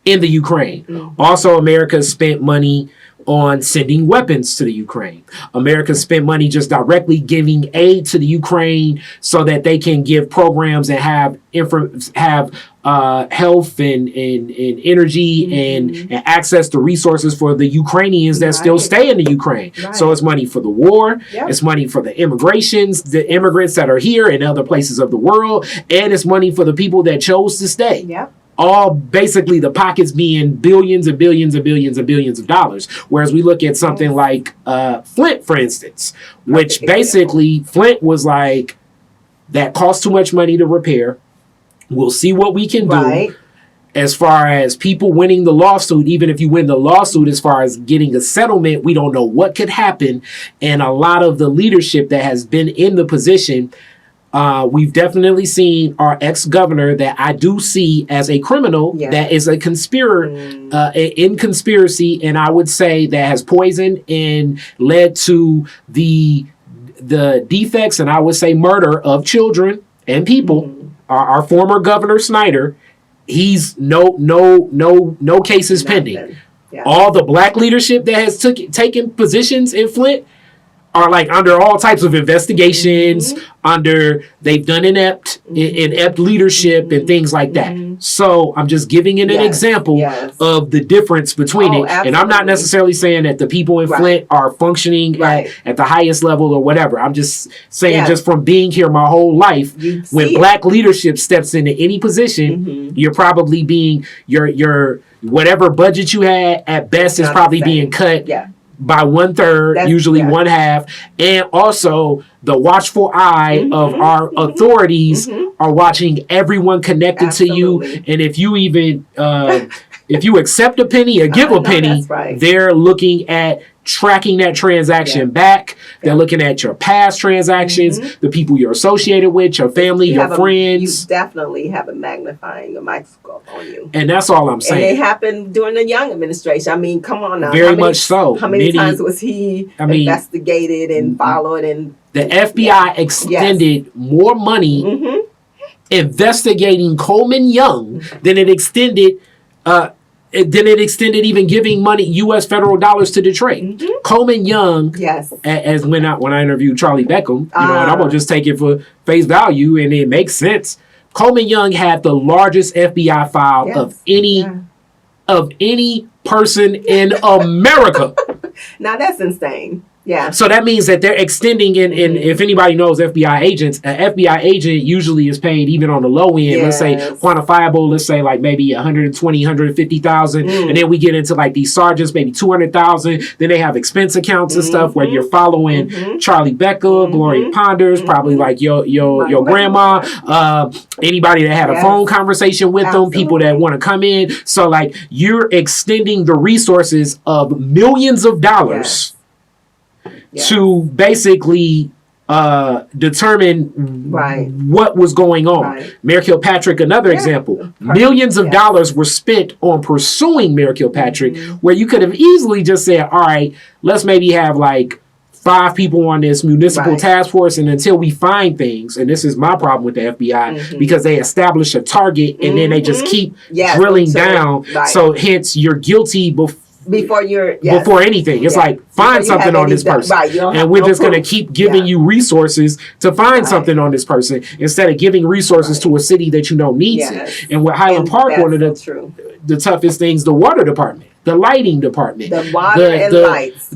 in the Ukraine. Also, America spent money on sending weapons to the Ukraine. America spent money just directly giving aid to the Ukraine so that they can give programs and have health and energy and access to resources for the Ukrainians that still stay in the Ukraine. So it's money for the war. It's money for the the immigrants that are here in other places of the world. And it's money for the people that chose to stay. All basically the pockets being billions and billions and billions and billions of dollars. Whereas we look at something like Flint, for instance, which basically Flint was like, that costs too much money to repair. We'll see what we can do. As far as people winning the lawsuit, even if you win the lawsuit, as far as getting a settlement, we don't know what could happen. And a lot of the leadership that has been in the position, we've definitely seen our ex-governor that I do see as a criminal that is a conspirator in conspiracy, and I would say that has poisoned and led to the defects and I would say murder of children and people. Our former Governor Snyder, he's no cases pending. All the black leadership that has taken positions in Flint are like under all types of investigations, they've done inept leadership and things like that. So I'm just giving it an example of the difference between it. And I'm not necessarily saying that the people in Flint are functioning at the highest level or whatever. I'm just saying just from being here my whole life, when black leadership steps into any position, you're probably being, your whatever budget you had at best is probably being cut by 1/3, usually 1/2, and also the watchful eye of our authorities are watching everyone connected to you. And if you even if you accept a penny or give a penny, they're looking at tracking that transaction back. They're looking at your past transactions, the people you're associated with, your family, your friends. You definitely have a magnifying microscope on you. And that's all I'm saying. And it happened during the Young administration. I mean, come on now. Very much so. How many times was he investigated and followed? And the FBI extended more money investigating Coleman Young than it extended even giving money, U.S. federal dollars to Detroit. Coleman Young, as when I interviewed Charlie Beckham, and I'm gonna just take it for face value, and it makes sense. Coleman Young had the largest FBI file of any person in America. Now that's insane. Yeah. So that means that they're extending in if anybody knows FBI agents, an FBI agent usually is paid even on the low end, let's say quantifiable, let's say like maybe 120, 150,000. And then we get into like these sergeants, maybe 200,000. Then they have expense accounts and stuff where you're following Charlie Becker, Gloria Ponders, probably like your grandma, anybody that had a phone conversation with them, people that want to come in. So like you're extending the resources of millions of dollars to basically determine what was going on. Mayor Kilpatrick, another example. Millions of dollars were spent on pursuing Mayor Kilpatrick, where you could have easily just said, all right, let's maybe have like 5 people on this municipal task force, and until we find things, and this is my problem with the FBI, because they establish a target and then they just keep drilling down. So hence you're guilty before anything. It's like, find something on this person. And we're just going to keep giving you resources to find something on this person instead of giving resources to a city that you know needs it. And with Highland Park, one of the toughest things, the water department, the lighting department, the water and lights.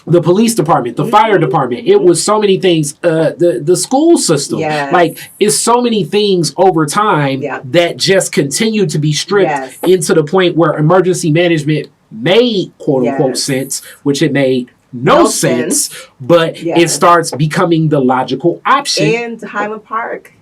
The police department, the fire department, it was so many things. The school system, like it's so many things over time that just continue to be stripped into the point where emergency management made quote unquote sense, which it made no sense, but it starts becoming the logical option. And Highland Park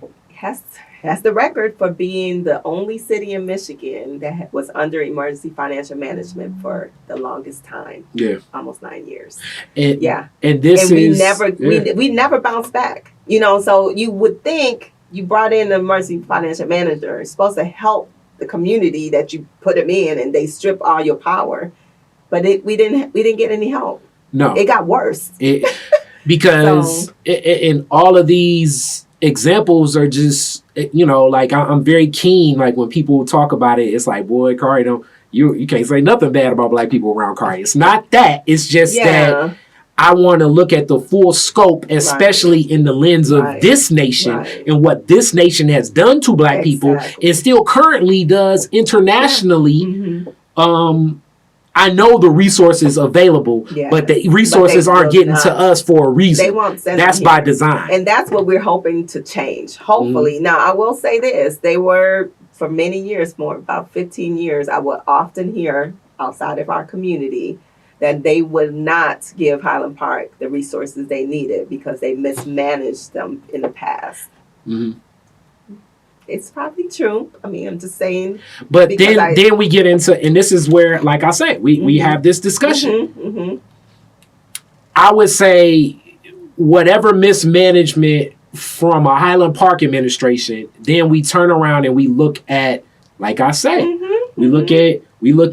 has the record for being the only city in Michigan that was under emergency financial management for the longest time. Almost 9 years. And we never bounced back. You know, so you would think you brought in an emergency financial manager, it's supposed to help the community that you put them in, and they strip all your power. But we didn't get any help. No, it got worse. Because in all of these examples are just, you know, like I'm very keen, like when people talk about it, it's like, boy, Kari, you can't say nothing bad about black people around Kari. It's not that. It's just that I want to look at the full scope, especially in the lens of this nation and what this nation has done to black people and still currently does internationally. I know the resources available, but the resources aren't getting to us for a reason. They won't send That's by design. And that's what we're hoping to change, hopefully. Now, I will say this. They were, for many years, about 15 years, I would often hear outside of our community that they would not give Highland Park the resources they needed because they mismanaged them in the past. It's probably true. I mean, I'm just saying. But then we get into, and this is where, like I said, we have this discussion. I would say whatever mismanagement from a Highland Park administration, then we turn around and we look at, like I say, we look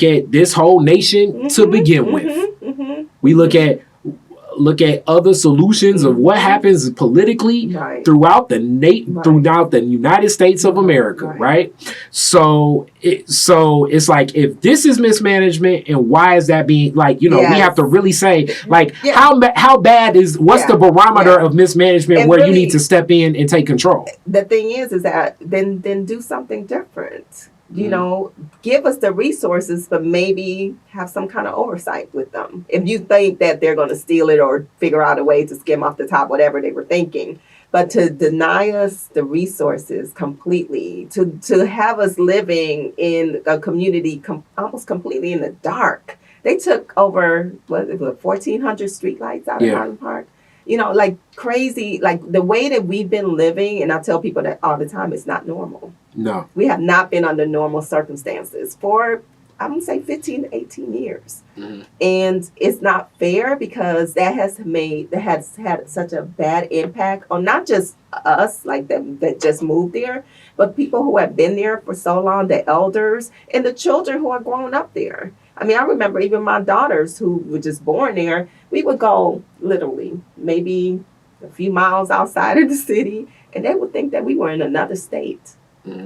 at this whole nation to begin with. We look at other solutions of what happens politically throughout the United States of America, right? So it's like, if this is mismanagement, and why is that being, like, you know, we have to really say, like, how bad is, what's the barometer of mismanagement and where really, you need to step in and take control? The thing is that then do something different. You know, give us the resources, but maybe have some kind of oversight with them. If you think that they're going to steal it or figure out a way to skim off the top, whatever they were thinking. But to deny us the resources completely, to have us living in a community almost completely in the dark. They took over, 1,400 streetlights out of Highland Park. You know, like crazy, like the way that we've been living, and I tell people that all the time, it's not normal. No. We have not been under normal circumstances for, I'm going to say 15 to 18 years. And it's not fair because that has had such a bad impact on not just us, like them that just moved there, but people who have been there for so long, the elders, and the children who are growing up there. I mean, I remember even my daughters who were just born there, we would go literally maybe a few miles outside of the city, and they would think that we were in another state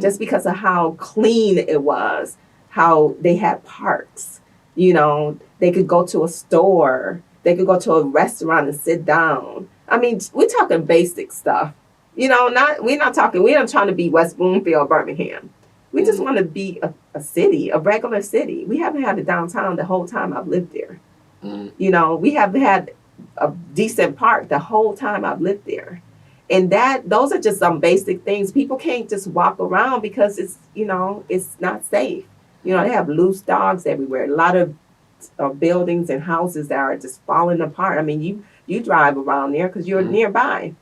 just because of how clean it was, how they had parks. You know, they could go to a store, they could go to a restaurant and sit down. I mean, we're talking basic stuff. You know, we're not trying to be West Bloomfield, Birmingham. We just want to be a city, a regular city. We haven't had a downtown the whole time I've lived there. You know, we have had a decent park the whole time I've lived there. And those are just some basic things. People can't just walk around because it's, you know, it's not safe. You know, they have loose dogs everywhere. A lot of buildings and houses that are just falling apart. I mean, you drive around there because you're nearby.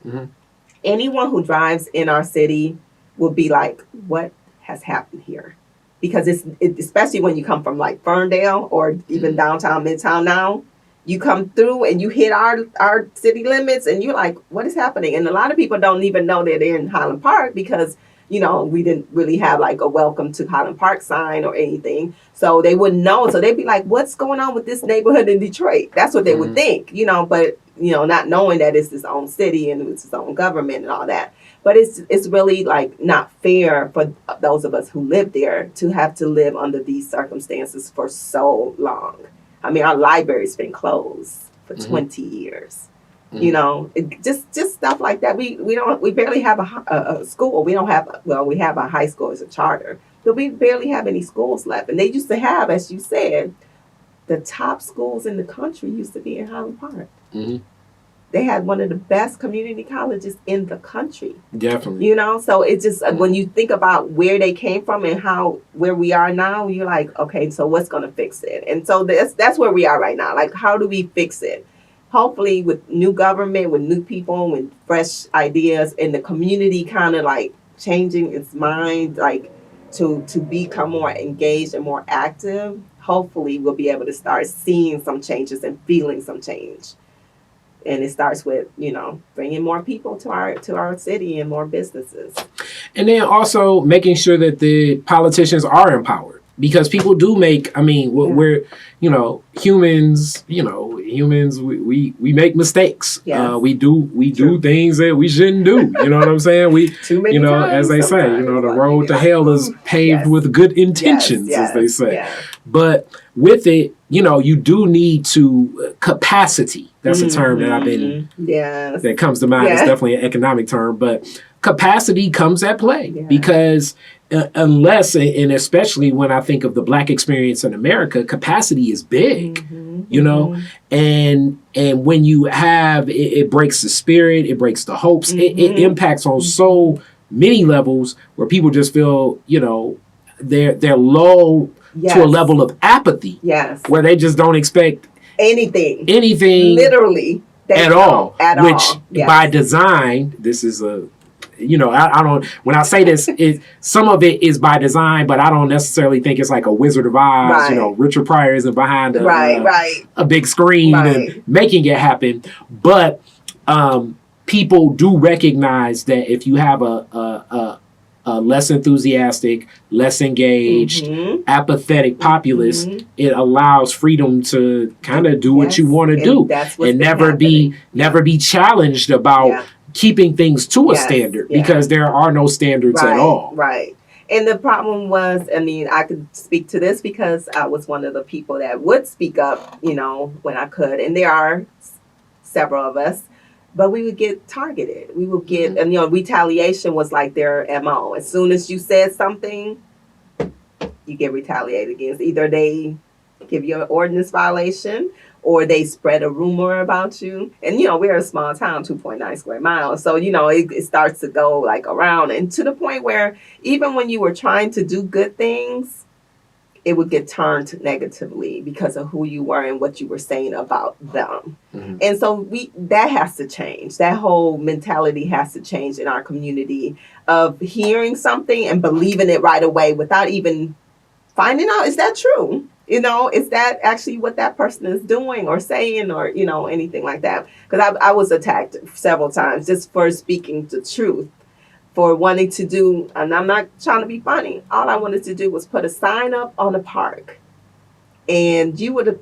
Anyone who drives in our city will be like, what has happened here? Because especially when you come from like Ferndale or even downtown, Midtown now, you come through and you hit our city limits and you're like, what is happening? And a lot of people don't even know that they're in Highland Park because, you know, we didn't really have like a welcome to Highland Park sign or anything. So they wouldn't know. So they'd be like, what's going on with this neighborhood in Detroit? That's what they would think, you know, but, you know, not knowing that it's its own city and it's its own government and all that. But it's really like not fair for those of us who live there to have to live under these circumstances for so long. I mean, our library's been closed for 20 years. You know, just stuff like that. We barely have a school. We have a high school as a charter, but we barely have any schools left. And they used to have, as you said, the top schools in the country used to be in Highland Park. They had one of the best community colleges in the country. Definitely. You know, so it's just when you think about where they came from and where we are now, you're like, okay, so what's going to fix it? And so that's where we are right now. Like, how do we fix it? Hopefully with new government, with new people, with fresh ideas, and the community kind of like changing its mind, like to become more engaged and more active. Hopefully we'll be able to start seeing some changes and feeling some change. And it starts with, you know, bringing more people to our city and more businesses. And then also making sure that the politicians are empowered. Because people do make, I mean, we're, you know, humans, we make mistakes. Yes. We do things that we shouldn't do. You know what I'm saying? Too many times, as they say, you know, the road to hell is paved with good intentions, as they say. Yes. But with it, you know, you do need to capacity. That's a term that I've been, that comes to mind. It's definitely an economic term, but capacity comes at play because unless, and especially when I think of the Black experience in America, capacity is big, you know, and when you have, it breaks the spirit, it breaks the hopes, it impacts on so many levels where people just feel, you know, they're low to a level of apathy where they just don't expect anything literally at all, which by design, this is you know, I don't, when I say this, some of it is by design, but I don't necessarily think it's like a Wizard of Oz, you know, Richard Pryor isn't behind a big screen and making it happen. But people do recognize that if you have a less enthusiastic, less engaged, apathetic populace, it allows freedom to kind of do what you want to do and never be challenged about keeping things to a standard because there are no standards at all. Right. And the problem was, I mean, I could speak to this because I was one of the people that would speak up, you know, when I could. And there are several of us. But we would get targeted. We would get, and, you know, retaliation was like their MO. As soon as you said something, you get retaliated against. Either they give you an ordinance violation or they spread a rumor about you. And, you know, we're a small town, 2.9 square miles. So, you know, it starts to go like around. And to the point where even when you were trying to do good things, it would get turned negatively because of who you were and what you were saying about them. And so that has to change. That whole mentality has to change in our community of hearing something and believing it right away without even finding out, is that true? You know, is that actually what that person is doing or saying or, you know, anything like that? Because I was attacked several times just for speaking the truth. For wanting to do, and I'm not trying to be funny, all I wanted to do was put a sign up on the park. And you would have,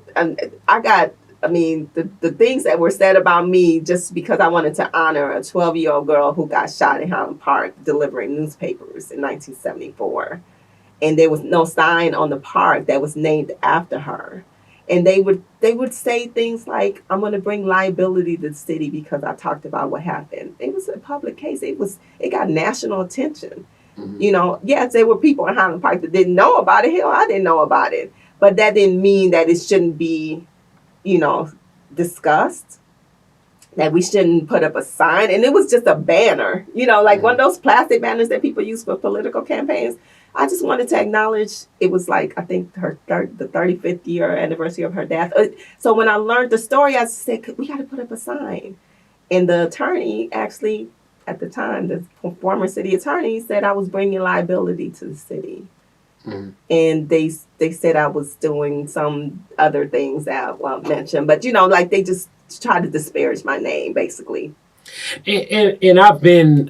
the things that were said about me just because I wanted to honor a 12-year-old girl who got shot in Highland Park delivering newspapers in 1974. And there was no sign on the park that was named after her. And they would say things like, I'm going to bring liability to the city because I talked about what happened. It was a public case. It got national attention. You know, yes, there were people in Highland Park that didn't know about it. Hell, I didn't know about it. But that didn't mean that it shouldn't be discussed that we shouldn't put up a sign. And it was just a banner, like one of those plastic banners that people use for political campaigns. I just wanted to acknowledge it was like, I think the 35th year anniversary of her death. So when I learned the story, I said, we got to put up a sign. And the attorney actually, at the time, the former city attorney said I was bringing liability to the city. Mm-hmm. And they said I was doing some other things that I won't mention. But, like they just tried to disparage my name, basically. And I've been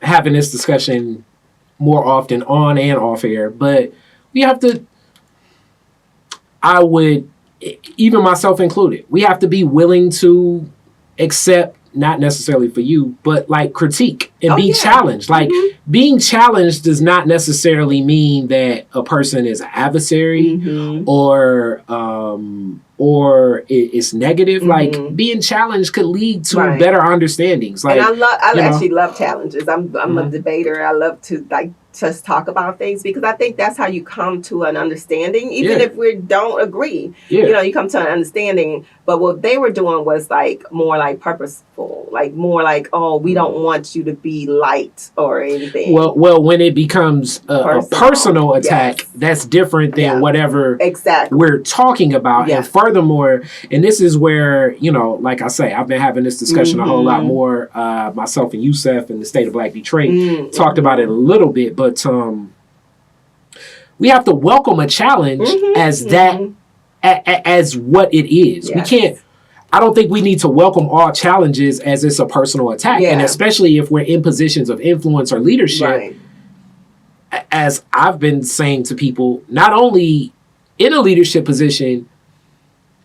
having this discussion more often on and off air, but we have to, I would, even myself included, we have to be willing to accept, not necessarily for you, but like critique and be challenged. Like being challenged does not necessarily mean that a person is an adversary or it's negative. Like being challenged could lead to better understandings. Like, and I actually love challenges. I'm a debater. I love to just talk about things because I think that's how you come to an understanding, even if we don't agree. You come to an understanding. But what they were doing was like more like purposeful, like more like, oh, we don't want you to be light or anything. Well, when it becomes a personal attack, that's different than whatever we're talking about. And furthermore, and this is where, like I say, I've been having this discussion a whole lot more. Myself and Youssef in the state of Black Detroit talked about it a little bit, but we have to welcome a challenge as that. As what it is. We can't, I don't think we need to welcome all challenges as it's a personal attack. And especially if we're in positions of influence or leadership, as I've been saying to people, not only in a leadership position,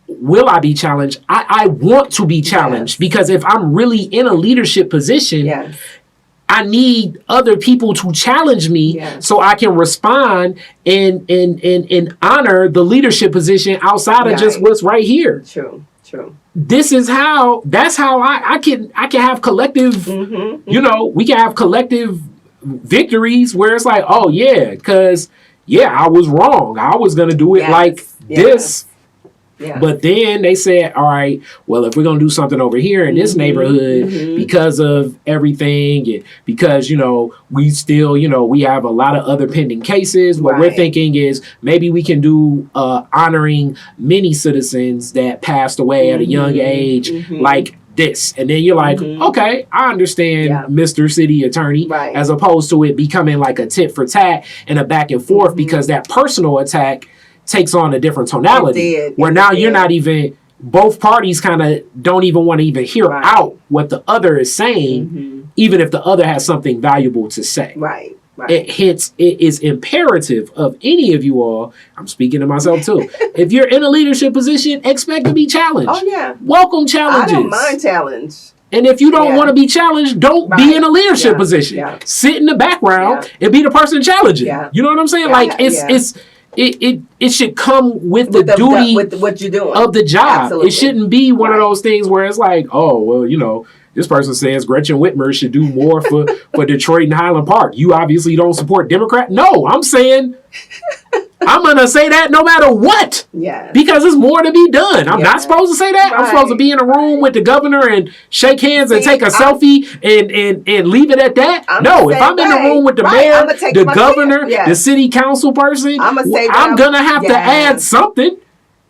will I be challenged? I want to be challenged because if I'm really in a leadership position, I need other people to challenge me so I can respond and honor the leadership position outside of just what's right here. True. That's how I can have collective, we can have collective victories where it's like, oh yeah, because I was wrong. I was going to do it like this. Yeah. But then they said, all right, well, if we're going to do something over here in this neighborhood because of everything, and because, we still, we have a lot of other pending cases. What we're thinking is maybe we can do honoring many citizens that passed away at a young age like this. And then you're like, okay, I understand, Mr. City Attorney, as opposed to it becoming like a tit for tat and a back and forth because that personal attack takes on a different tonality where now you're not even, both parties kind of don't even want to even hear out what the other is saying, even if the other has something valuable to say. Right. It is imperative of any of you all, I'm speaking to myself too, if you're in a leadership position, expect to be challenged. Oh yeah. Welcome challenges. I don't mind challenge. And if you don't want to be challenged, don't be in a leadership position. Sit in the background and be the person challenging. You know what I'm saying? Like it should come with the duty with what you're doing of the job. Absolutely. It shouldn't be one of those things where it's like, oh, well, this person says Gretchen Whitmer should do more for Detroit and Highland Park. You obviously don't support Democrat. No, I'm saying I'm going to say that no matter what. Yeah. Because there's more to be done. I'm not supposed to say that. I'm supposed to be in a room with the governor and shake hands and take a selfie and leave it at that. No, if I'm in the room with the mayor, the governor, the city council person, I'm going to have to add something.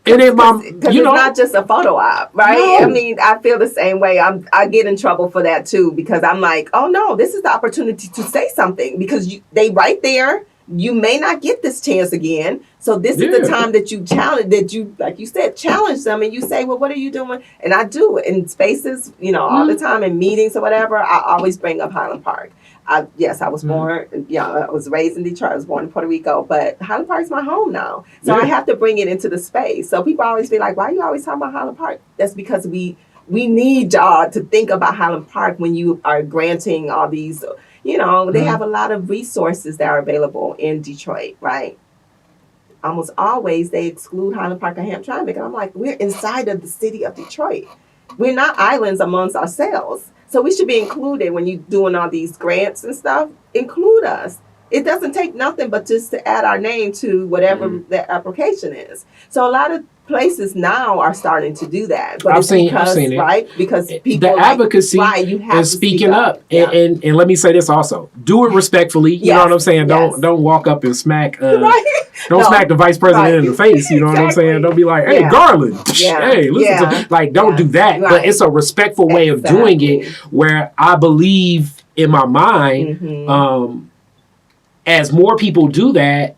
And then because it's not just a photo op, right? No. I mean, I feel the same way. I get in trouble for that too because I'm like, oh no, this is the opportunity to say something because they right there. You may not get this chance again. So this is the time that you challenge, that you, like you said, challenge them and you say, well, what are you doing? And I do in spaces, all the time in meetings or whatever, I always bring up Highland Park. I was born, I was raised in Detroit. I was born in Puerto Rico, but Highland Park is my home now. So I have to bring it into the space. So people always be like, why are you always talking about Highland Park? That's because we need y'all to think about Highland Park when you are granting all these, they have a lot of resources that are available in Detroit, right? Almost always they exclude Highland Park and Hamtramck. And I'm like, we're inside of the city of Detroit. We're not islands amongst ourselves. So we should be included when you're doing all these grants and stuff. Include us. It doesn't take nothing but just to add our name to whatever the application is. So a lot of places now are starting to do that. But I've seen it. Right? Because people the advocacy you have is to speaking up. Yeah. And let me say this also. Do it respectfully. You know what I'm saying? Don't walk up and smack smack the vice president in the face. You know what I'm saying? Don't be like, hey, Garland. Hey, listen to like don't do that. Right. But it's a respectful way of doing it where I believe in my mind, as more people do that,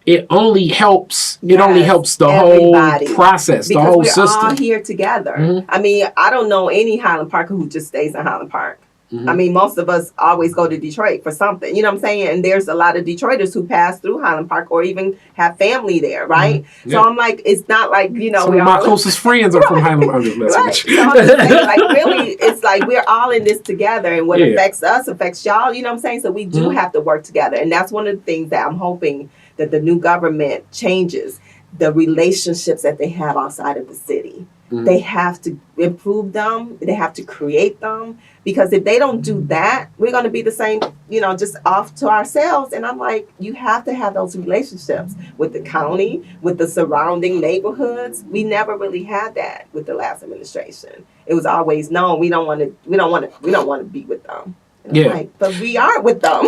it only helps. It only helps the everybody. Whole process, because the whole system. We're all here together. I mean, I don't know any Highland Parker who just stays in Highland Park. I mean, most of us always go to Detroit for something. You know what I'm saying? And there's a lot of Detroiters who pass through Highland Park or even have family there, right? So I'm like, it's not like, you know, some of my closest friends are from Highland Park. Right. So I'm just saying, like, really, it's like we're all in this together, and what affects us affects y'all. You know what I'm saying? So we do have to work together, and that's one of the things that I'm hoping that the new government changes, the relationships that they have outside of the city. They have to improve them. They have to create them. Because if they don't do that, we're going to be the same, you know, just off to ourselves. And I'm like, you have to have those relationships with the county, with the surrounding neighborhoods. We never really had that with the last administration. It was always, no, we don't want to be with them. And I'm like, but we are with them.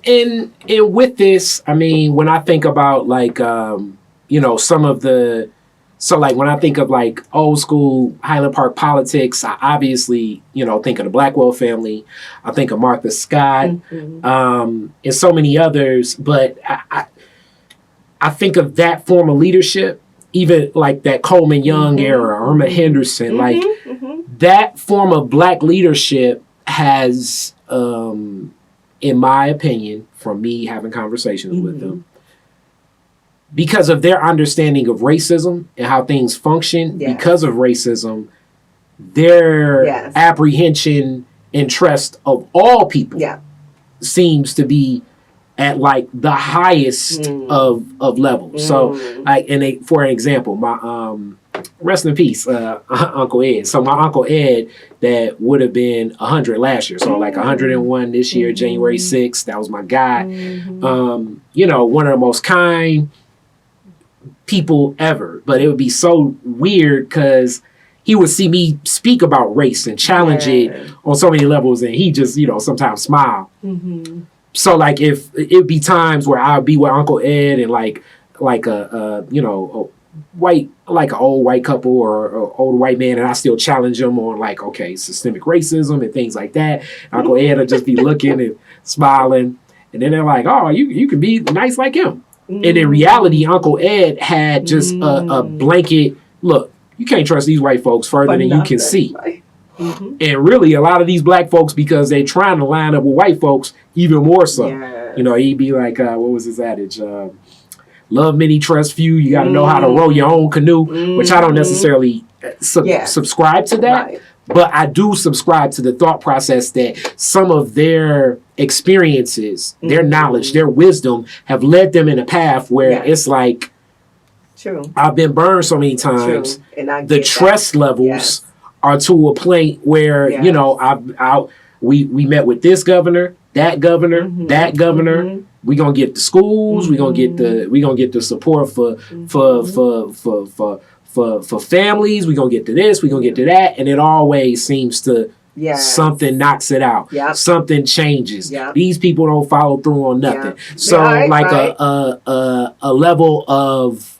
And with this, I mean, when I think about like, you know, some of the. So, like, when I think of, like, old school Highland Park politics, I obviously, you know, think of the Blackwell family. I think of Martha Scott, and so many others. But I think of that form of leadership, even, like, that Coleman Young era, Irma Henderson. Like, that form of Black leadership has, in my opinion, from me having conversations with them, because of their understanding of racism and how things function, because of racism, their apprehension and trust of all people seems to be at like the highest of levels. So, like, and for an example, my rest in peace, Uncle Ed. So my Uncle Ed that would have been 100 last year, so like 101 this year, January 6th. That was my guy. You know, one of the most kind people ever, but it would be so weird because he would see me speak about race and challenge it on so many levels, and he just, you know, sometimes smile. So like if it'd be times where I'd be with Uncle Ed and like a you know, a white, like an old white couple or an old white man, and I still challenge them on like, okay, systemic racism and things like that. Uncle Ed would just be looking and smiling, and then they're like, oh, you can be nice like him. And in reality, Uncle Ed had just a blanket, look, you can't trust these white folks further than you can see. And really, a lot of these Black folks, because they're trying to line up with white folks, even more so. You know, he'd be like, what was his adage? Love many, trust few. You got to know how to row your own canoe, which I don't necessarily subscribe to that. But I do subscribe to the thought process that some of their experiences, their knowledge, their wisdom have led them in a path where it's like, I've been burned so many times. And the trust levels are to a point where, you know, we met with this governor, that governor, that governor. We're gonna get the schools, we're gonna get the support for families, we're gonna get to this, we're gonna get to that, and it always seems to something knocks it out. Something changes. These people don't follow through on nothing. So like a level of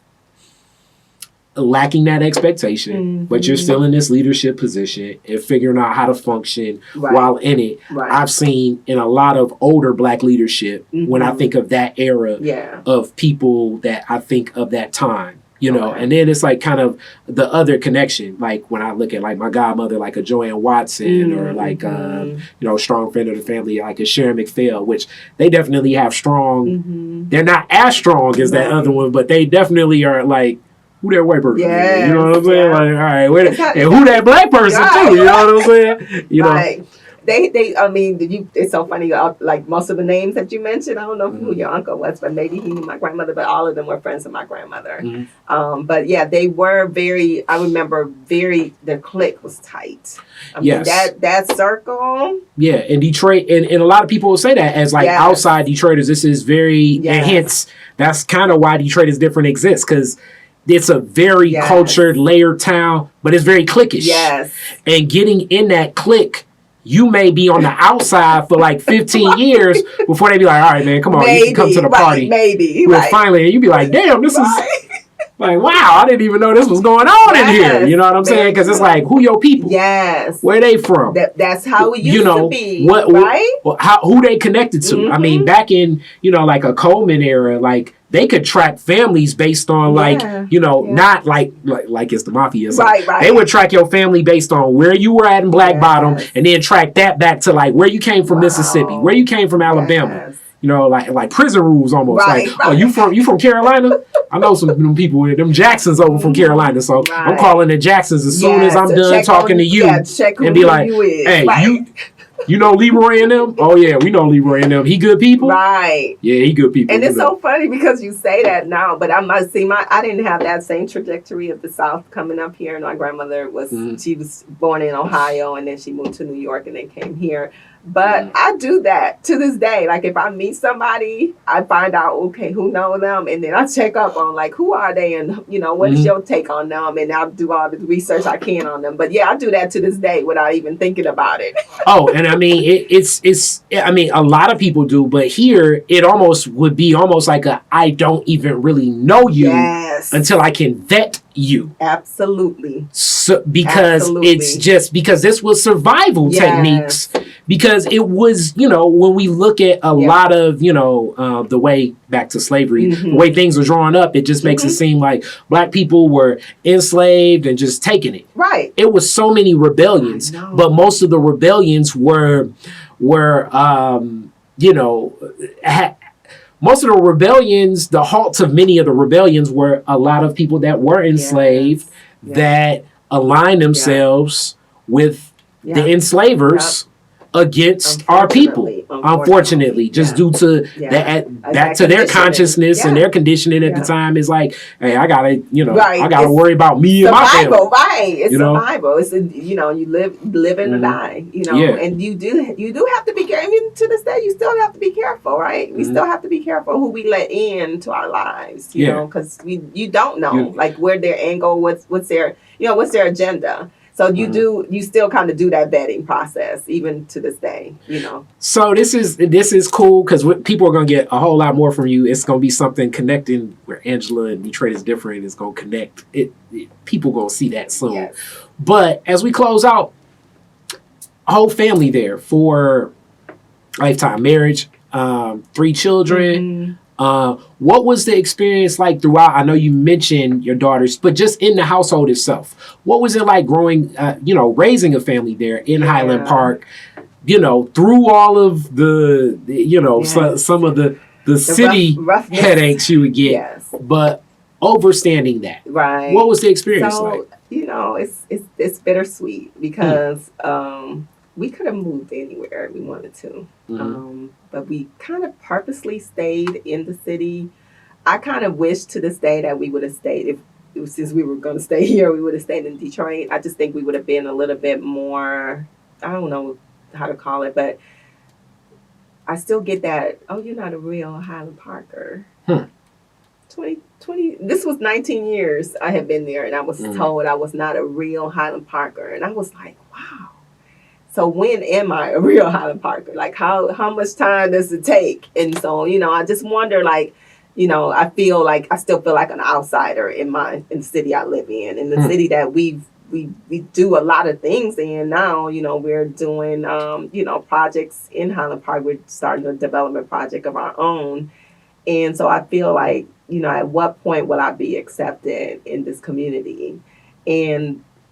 lacking that expectation, but you're still in this leadership position and figuring out how to function while in it. I've seen in a lot of older Black leadership, when I think of that era of people that I think of that time, you know, and then it's like kind of the other connection, like when I look at like my godmother, like a Joanne Watson or like, you know, strong friend of the family, like a Sharon McPhail, which they definitely have strong, they're not as strong as that other one, but they definitely are like, who that white person is, you know what I'm saying? Like, all right, and who that Black person too, you know what I'm saying? You know, I mean, it's so funny. Like most of the names that you mentioned, I don't know who your uncle was, but maybe he knew my grandmother. But all of them were friends of my grandmother. But yeah, they were very. I remember their clique was tight. I mean, that circle. Yeah, in Detroit, and a lot of people will say that as like outside Detroiters, this is very. And hence, that's kind of why Detroit is different exists, because it's a very cultured, layered town, but it's very cliquish. Yes. And getting in that clique, you may be on the outside for like 15 years before they be like, all right, man, come on, you can come to the party. Maybe. Well, finally, and you be like, damn, this is like, wow, I didn't even know this was going on in here. You know what I'm saying? Because it's like, who your people? Yes. Where they from? That's how it used to be, who they connected to. Mm-hmm. I mean, back in, like a Coleman era, like they could track families based on not like it's the mafia. Right. They would track your family based on where you were at in Black Bottom, and then track that back to like where you came from, Mississippi, where you came from, Alabama. Like prison rules almost. Oh, you from Carolina? I know some of them people with them Jacksons over from Carolina, so I'm calling the Jacksons as soon as I'm done talking to you, and be like, hey, you know Leroy and them? Oh yeah, we know Leroy and them. He good people? Right. Yeah, he good people. And it's so funny because you say that now, but I must see I didn't have that same trajectory of the South coming up here. And my grandmother she was born in Ohio, and then she moved to New York and then came here. But I do that to this day. Like if I meet somebody, I find out, okay, who know them? And then I check up on like, who are they? And what is your take on them? And I'll do all the research I can on them. But yeah, I do that to this day without even thinking about it. Oh, and I mean, a lot of people do, but here it almost would be almost like I don't even really know you until I can vet you. Absolutely. So, because it's just because this was survival techniques. Because it was, when we look at a lot of, the way back to slavery, the way things were drawn up, it just makes it seem like Black people were enslaved and just taking it. Right. It was so many rebellions, but most of the rebellions were most of the rebellions, the halts of many of the rebellions were a lot of people that were enslaved that aligned themselves with the enslavers. Against our people, unfortunately, just due to back to their consciousness and their conditioning at the time is like, hey, I gotta, I gotta worry about me and my family. Right, it's survival. It's you live and die. And you do have to be careful. Even to this day, you still have to be careful, right? We still have to be careful who we let into our lives, you know, because you don't know like where their angle, what's their agenda. So you still kind of do that vetting process even to this day, So this is cool because people are gonna get a whole lot more from you. It's gonna be something connecting where Angela and Detroit is different. It's gonna connect. People gonna see that soon. Yes. But as we close out, a whole family there for lifetime marriage, 3 children. What was the experience like throughout? I know you mentioned your daughters, but just in the household itself, what was it like growing, raising a family there in Highland Park, through all of the some of the city headaches you would get, but overstanding that. Right. What was the experience like? It's bittersweet because, we could have moved anywhere we wanted to, but we kind of purposely stayed in the city. I kind of wish to this day that we would have stayed. Since we were going to stay here, we would have stayed in Detroit. I just think we would have been a little bit more, I don't know how to call it, but I still get that, oh, you're not a real Highland Parker. 20, this was 19 years I had been there, and I was told I was not a real Highland Parker. And I was like, wow. So when am I a real Highland Parker? Like how much time does it take? And so, I just wonder, like, I still feel like an outsider in the city I live in the city that we do a lot of things in now. We're doing, projects in Highland Park. We're starting a development project of our own. And so I feel like, at what point will I be accepted in this community?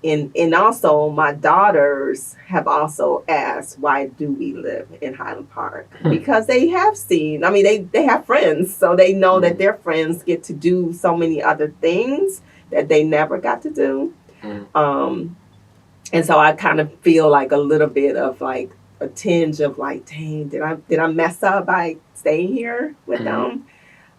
And also, my daughters have also asked, why do we live in Highland Park? Because they have seen, they have friends, so they know that their friends get to do so many other things that they never got to do. And so I kind of feel like a little bit of like a tinge of like, dang, did I mess up by staying here with them?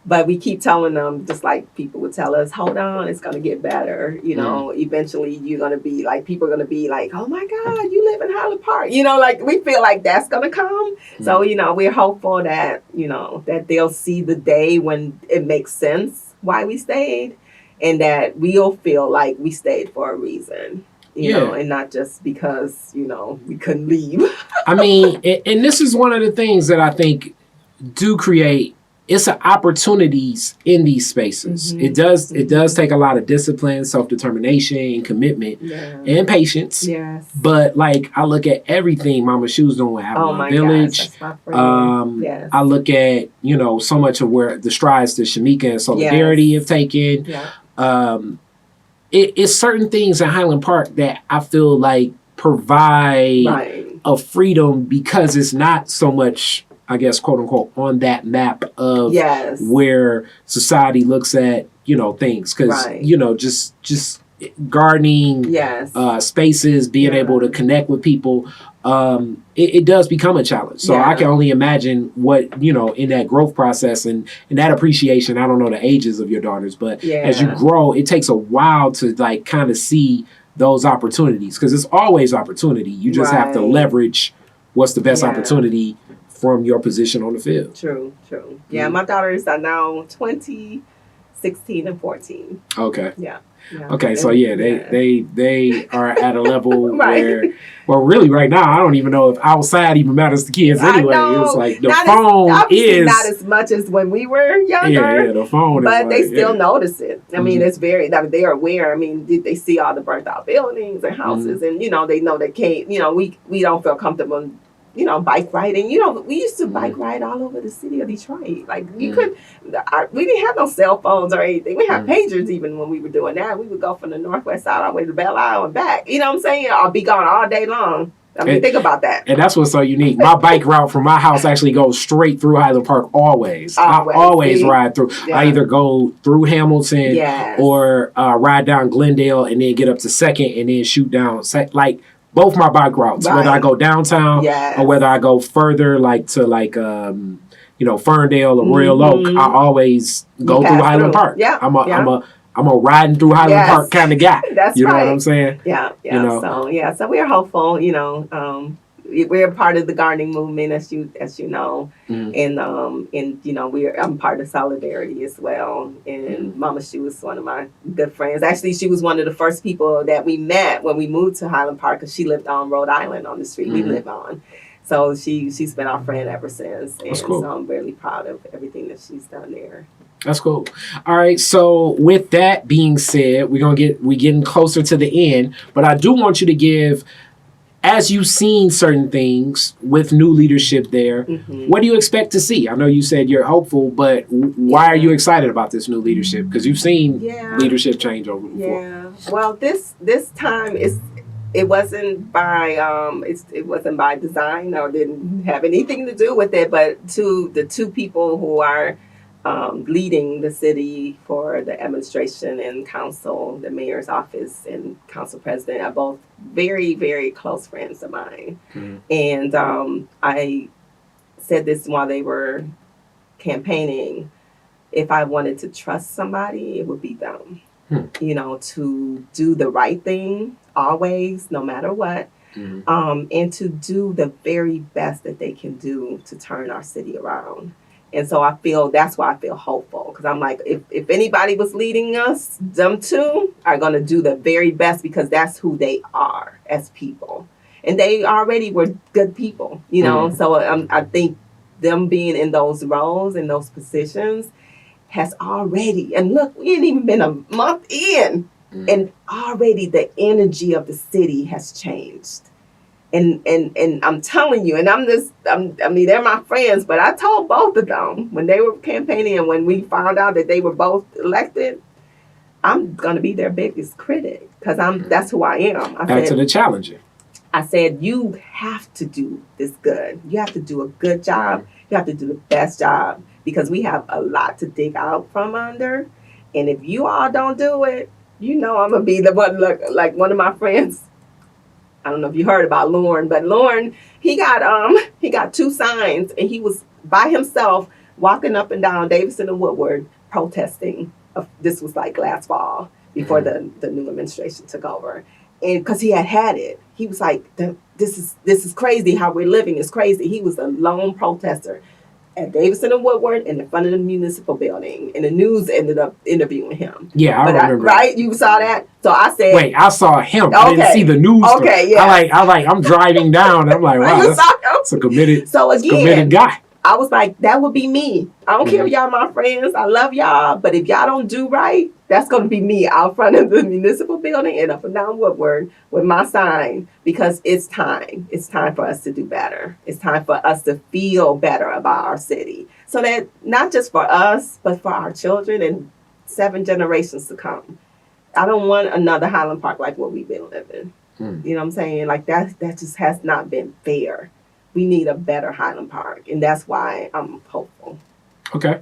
But we keep telling them, just like people would tell us, hold on, it's going to get better. Eventually you're going to be like, people are going to be like, oh my God, you live in Highland Park. Like we feel like that's going to come. So, we're hopeful that, that they'll see the day when it makes sense why we stayed. and that we'll feel like we stayed for a reason. You know, and not just because, you know, we couldn't leave. I mean, and this is one of the things that I think do create, it's opportunities in these spaces. Mm-hmm. It does take a lot of discipline, self-determination, and commitment, and patience. Yes. But like, I look at everything Mama Shoe's doing with Avalon Village. Gosh, that's my I look at, you know, so much of where the strides that Shamika and Solidarity have taken. Yeah. It's certain things in Highland Park that I feel like provide a freedom because it's not so much, I guess, quote unquote, on that map of where society looks at, you know, things. Because, you know, just gardening spaces, being able to connect with people, it does become a challenge. So I can only imagine what, you know, in that growth process and that appreciation, I don't know the ages of your daughters, but as you grow, it takes a while to like kind of see those opportunities because it's always opportunity. You just have to leverage what's the best opportunity from your position on the field. True. Yeah, my daughters are now 20, 16, and 14. Okay. Yeah. Okay, so they are at a level where, well, really right now, I don't even know if outside even matters to kids anyway. It's like the phone is not as much as when we were younger. Yeah, the phone is but they still notice it. I mean, it's very, they are aware. I mean, they see all the burnt out buildings and houses and, you know, they know they can't, you know, we don't feel comfortable, you know, bike riding. You know, we used to bike ride all over the city of Detroit. Like, you could, we didn't have no cell phones or anything. We had pagers even when we were doing that. We would go from the northwest side all the way to Belle Isle and back. You know what I'm saying? I'll be gone all day long. I mean, think about that. And that's what's so unique. My bike route from my house actually goes straight through Highland Park always. I always ride through. Yeah. I either go through Hamilton or ride down Glendale and then get up to 2nd and then shoot down. Like, both my bike routes, whether I go downtown or whether I go further, like to like you know, Ferndale or Royal Oak, I always go through Highland Park. Yeah, I'm a riding through Highland Park kind of guy. That's you know what I'm saying? Yeah. You know? So we're hopeful. You know, we're part of the gardening movement, as you know, and you know, I'm part of Solidarity as well. And Mama Shoe is one of my good friends. Actually, she was one of the first people that we met when we moved to Highland Park because she lived on Rhode Island on the street we live on. So she's been our friend ever since, and so I'm really proud of everything that she's done there. That's cool. All right. So with that being said, we're getting closer to the end, but I do want you to give, as you've seen certain things with new leadership there, what do you expect to see? I know you said you're hopeful, but why are you excited about this new leadership? Because you've seen leadership change over before. Yeah. Well, this time it wasn't by design or didn't have anything to do with it, but to the two people who are leading the city for the administration and council, the mayor's office and council president are both very, very close friends of mine. And I said this while they were campaigning. If I wanted to trust somebody, it would be them. You know, to do the right thing always, no matter what, and to do the very best that they can do to turn our city around. And so that's why I feel hopeful, because I'm like, if anybody was leading us, them two are going to do the very best because that's who they are as people. And they already were good people, you know. So I think them being in those roles, in those positions, has already, and look, we ain't even been a month in, and already the energy of the city has changed. And I'm telling you, and I mean, they're my friends, but I told both of them when they were campaigning and when we found out that they were both elected, I'm going to be their biggest critic because that's who I am. Back to the challenger. I said, you have to do this good. You have to do a good job. You have to do the best job because we have a lot to dig out from under. And if you all don't do it, you know I'm going to be the one, like one of my friends. I don't know if you heard about Lauren, but Lauren, he got 2 signs and he was by himself walking up and down Davison and Woodward protesting. This was like last fall before the new administration took over. And because he had it, he was like, this is crazy how we're living is crazy. He was a lone protester at Davidson and Woodward in the front of the municipal building, and the news ended up interviewing him. Yeah, I remember. Right? You saw that? So I said, wait, I saw him. Okay. I didn't see the news. Okay, yeah. I'm driving down. I'm like, wow, that's a committed guy. I was like, that would be me. I don't care if y'all my friends. I love y'all. But if y'all don't do right, that's going to be me out front of the municipal building and up and down Woodward with my sign, because it's time. It's time for us to do better. It's time for us to feel better about our city. So that not just for us, but for our children and 7 generations to come. I don't want another Highland Park like what we've been living. You know what I'm saying? Like that just has not been fair. We need a better Highland Park, and that's why I'm hopeful. Okay.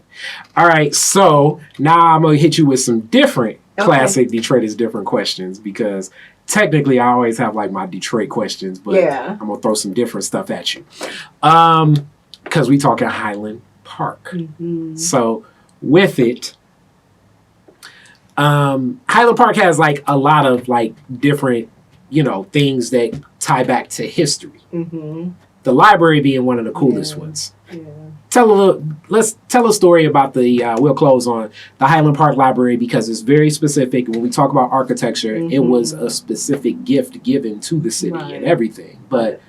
All right. So now I'm going to hit you with some different classic Detroit is different questions, because technically I always have like my Detroit questions, but I'm going to throw some different stuff at you. Because we talking Highland Park. Mm-hmm. So with it, Highland Park has like a lot of like different, things that tie back to history. Mm-hmm. The library being one of the coolest ones. Yeah. Let's tell a story about we'll close on the Highland Park Library, because it's very specific. When we talk about architecture, it was a specific gift given to the city and everything. But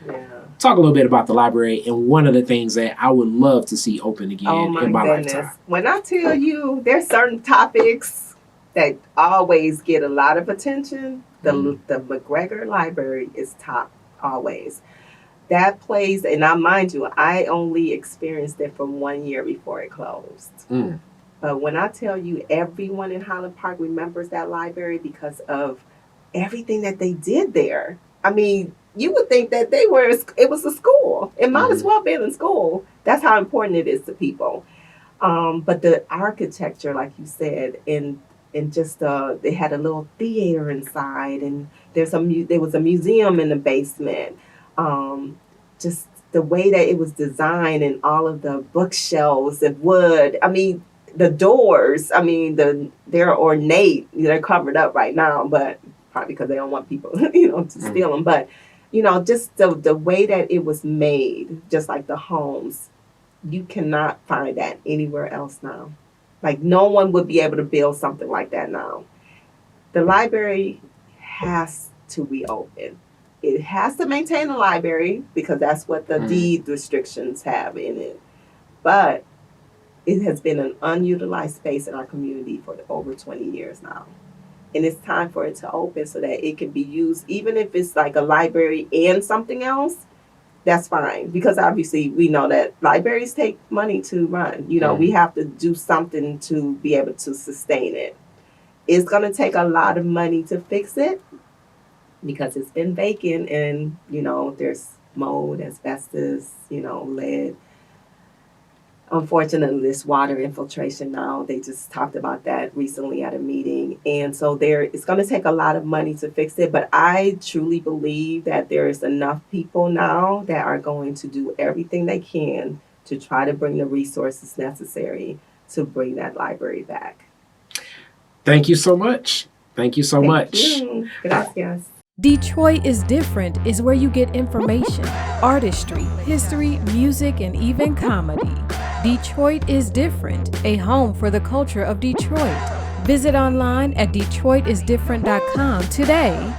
talk a little bit about the library and one of the things that I would love to see open again in my lifetime. When I tell you there's certain topics that always get a lot of attention, the McGregor Library is top always. That place, and now mind you, I only experienced it for 1 year before it closed. But when I tell you everyone in Highland Park remembers that library because of everything that they did there. I mean, you would think that it was a school. It might as well have been a school. That's how important it is to people. But the architecture, like you said, and just they had a little theater inside, and there was a museum in the basement. Just the way that it was designed, and all of the bookshelves of wood. I mean, the doors. I mean, they're ornate. They're covered up right now, but probably because they don't want people, to steal them. But just the way that it was made, just like the homes, you cannot find that anywhere else now. Like no one would be able to build something like that now. The library has to reopen. It has to maintain the library because that's what the deed restrictions have in it. But it has been an unutilized space in our community for over 20 years now. And it's time for it to open so that it can be used, even if it's like a library and something else, that's fine. Because obviously we know that libraries take money to run. We have to do something to be able to sustain it. It's going to take a lot of money to fix it, because it's been vacant, and, there's mold, asbestos, lead. Unfortunately, this water infiltration now, they just talked about that recently at a meeting. And so it's going to take a lot of money to fix it. But I truly believe that there is enough people now that are going to do everything they can to try to bring the resources necessary to bring that library back. Thank you so much. Thank you so much. Gracias. Detroit is Different is where you get information, artistry, history, music, and even comedy. Detroit is Different, a home for the culture of Detroit. Visit online at DetroitisDifferent.com today.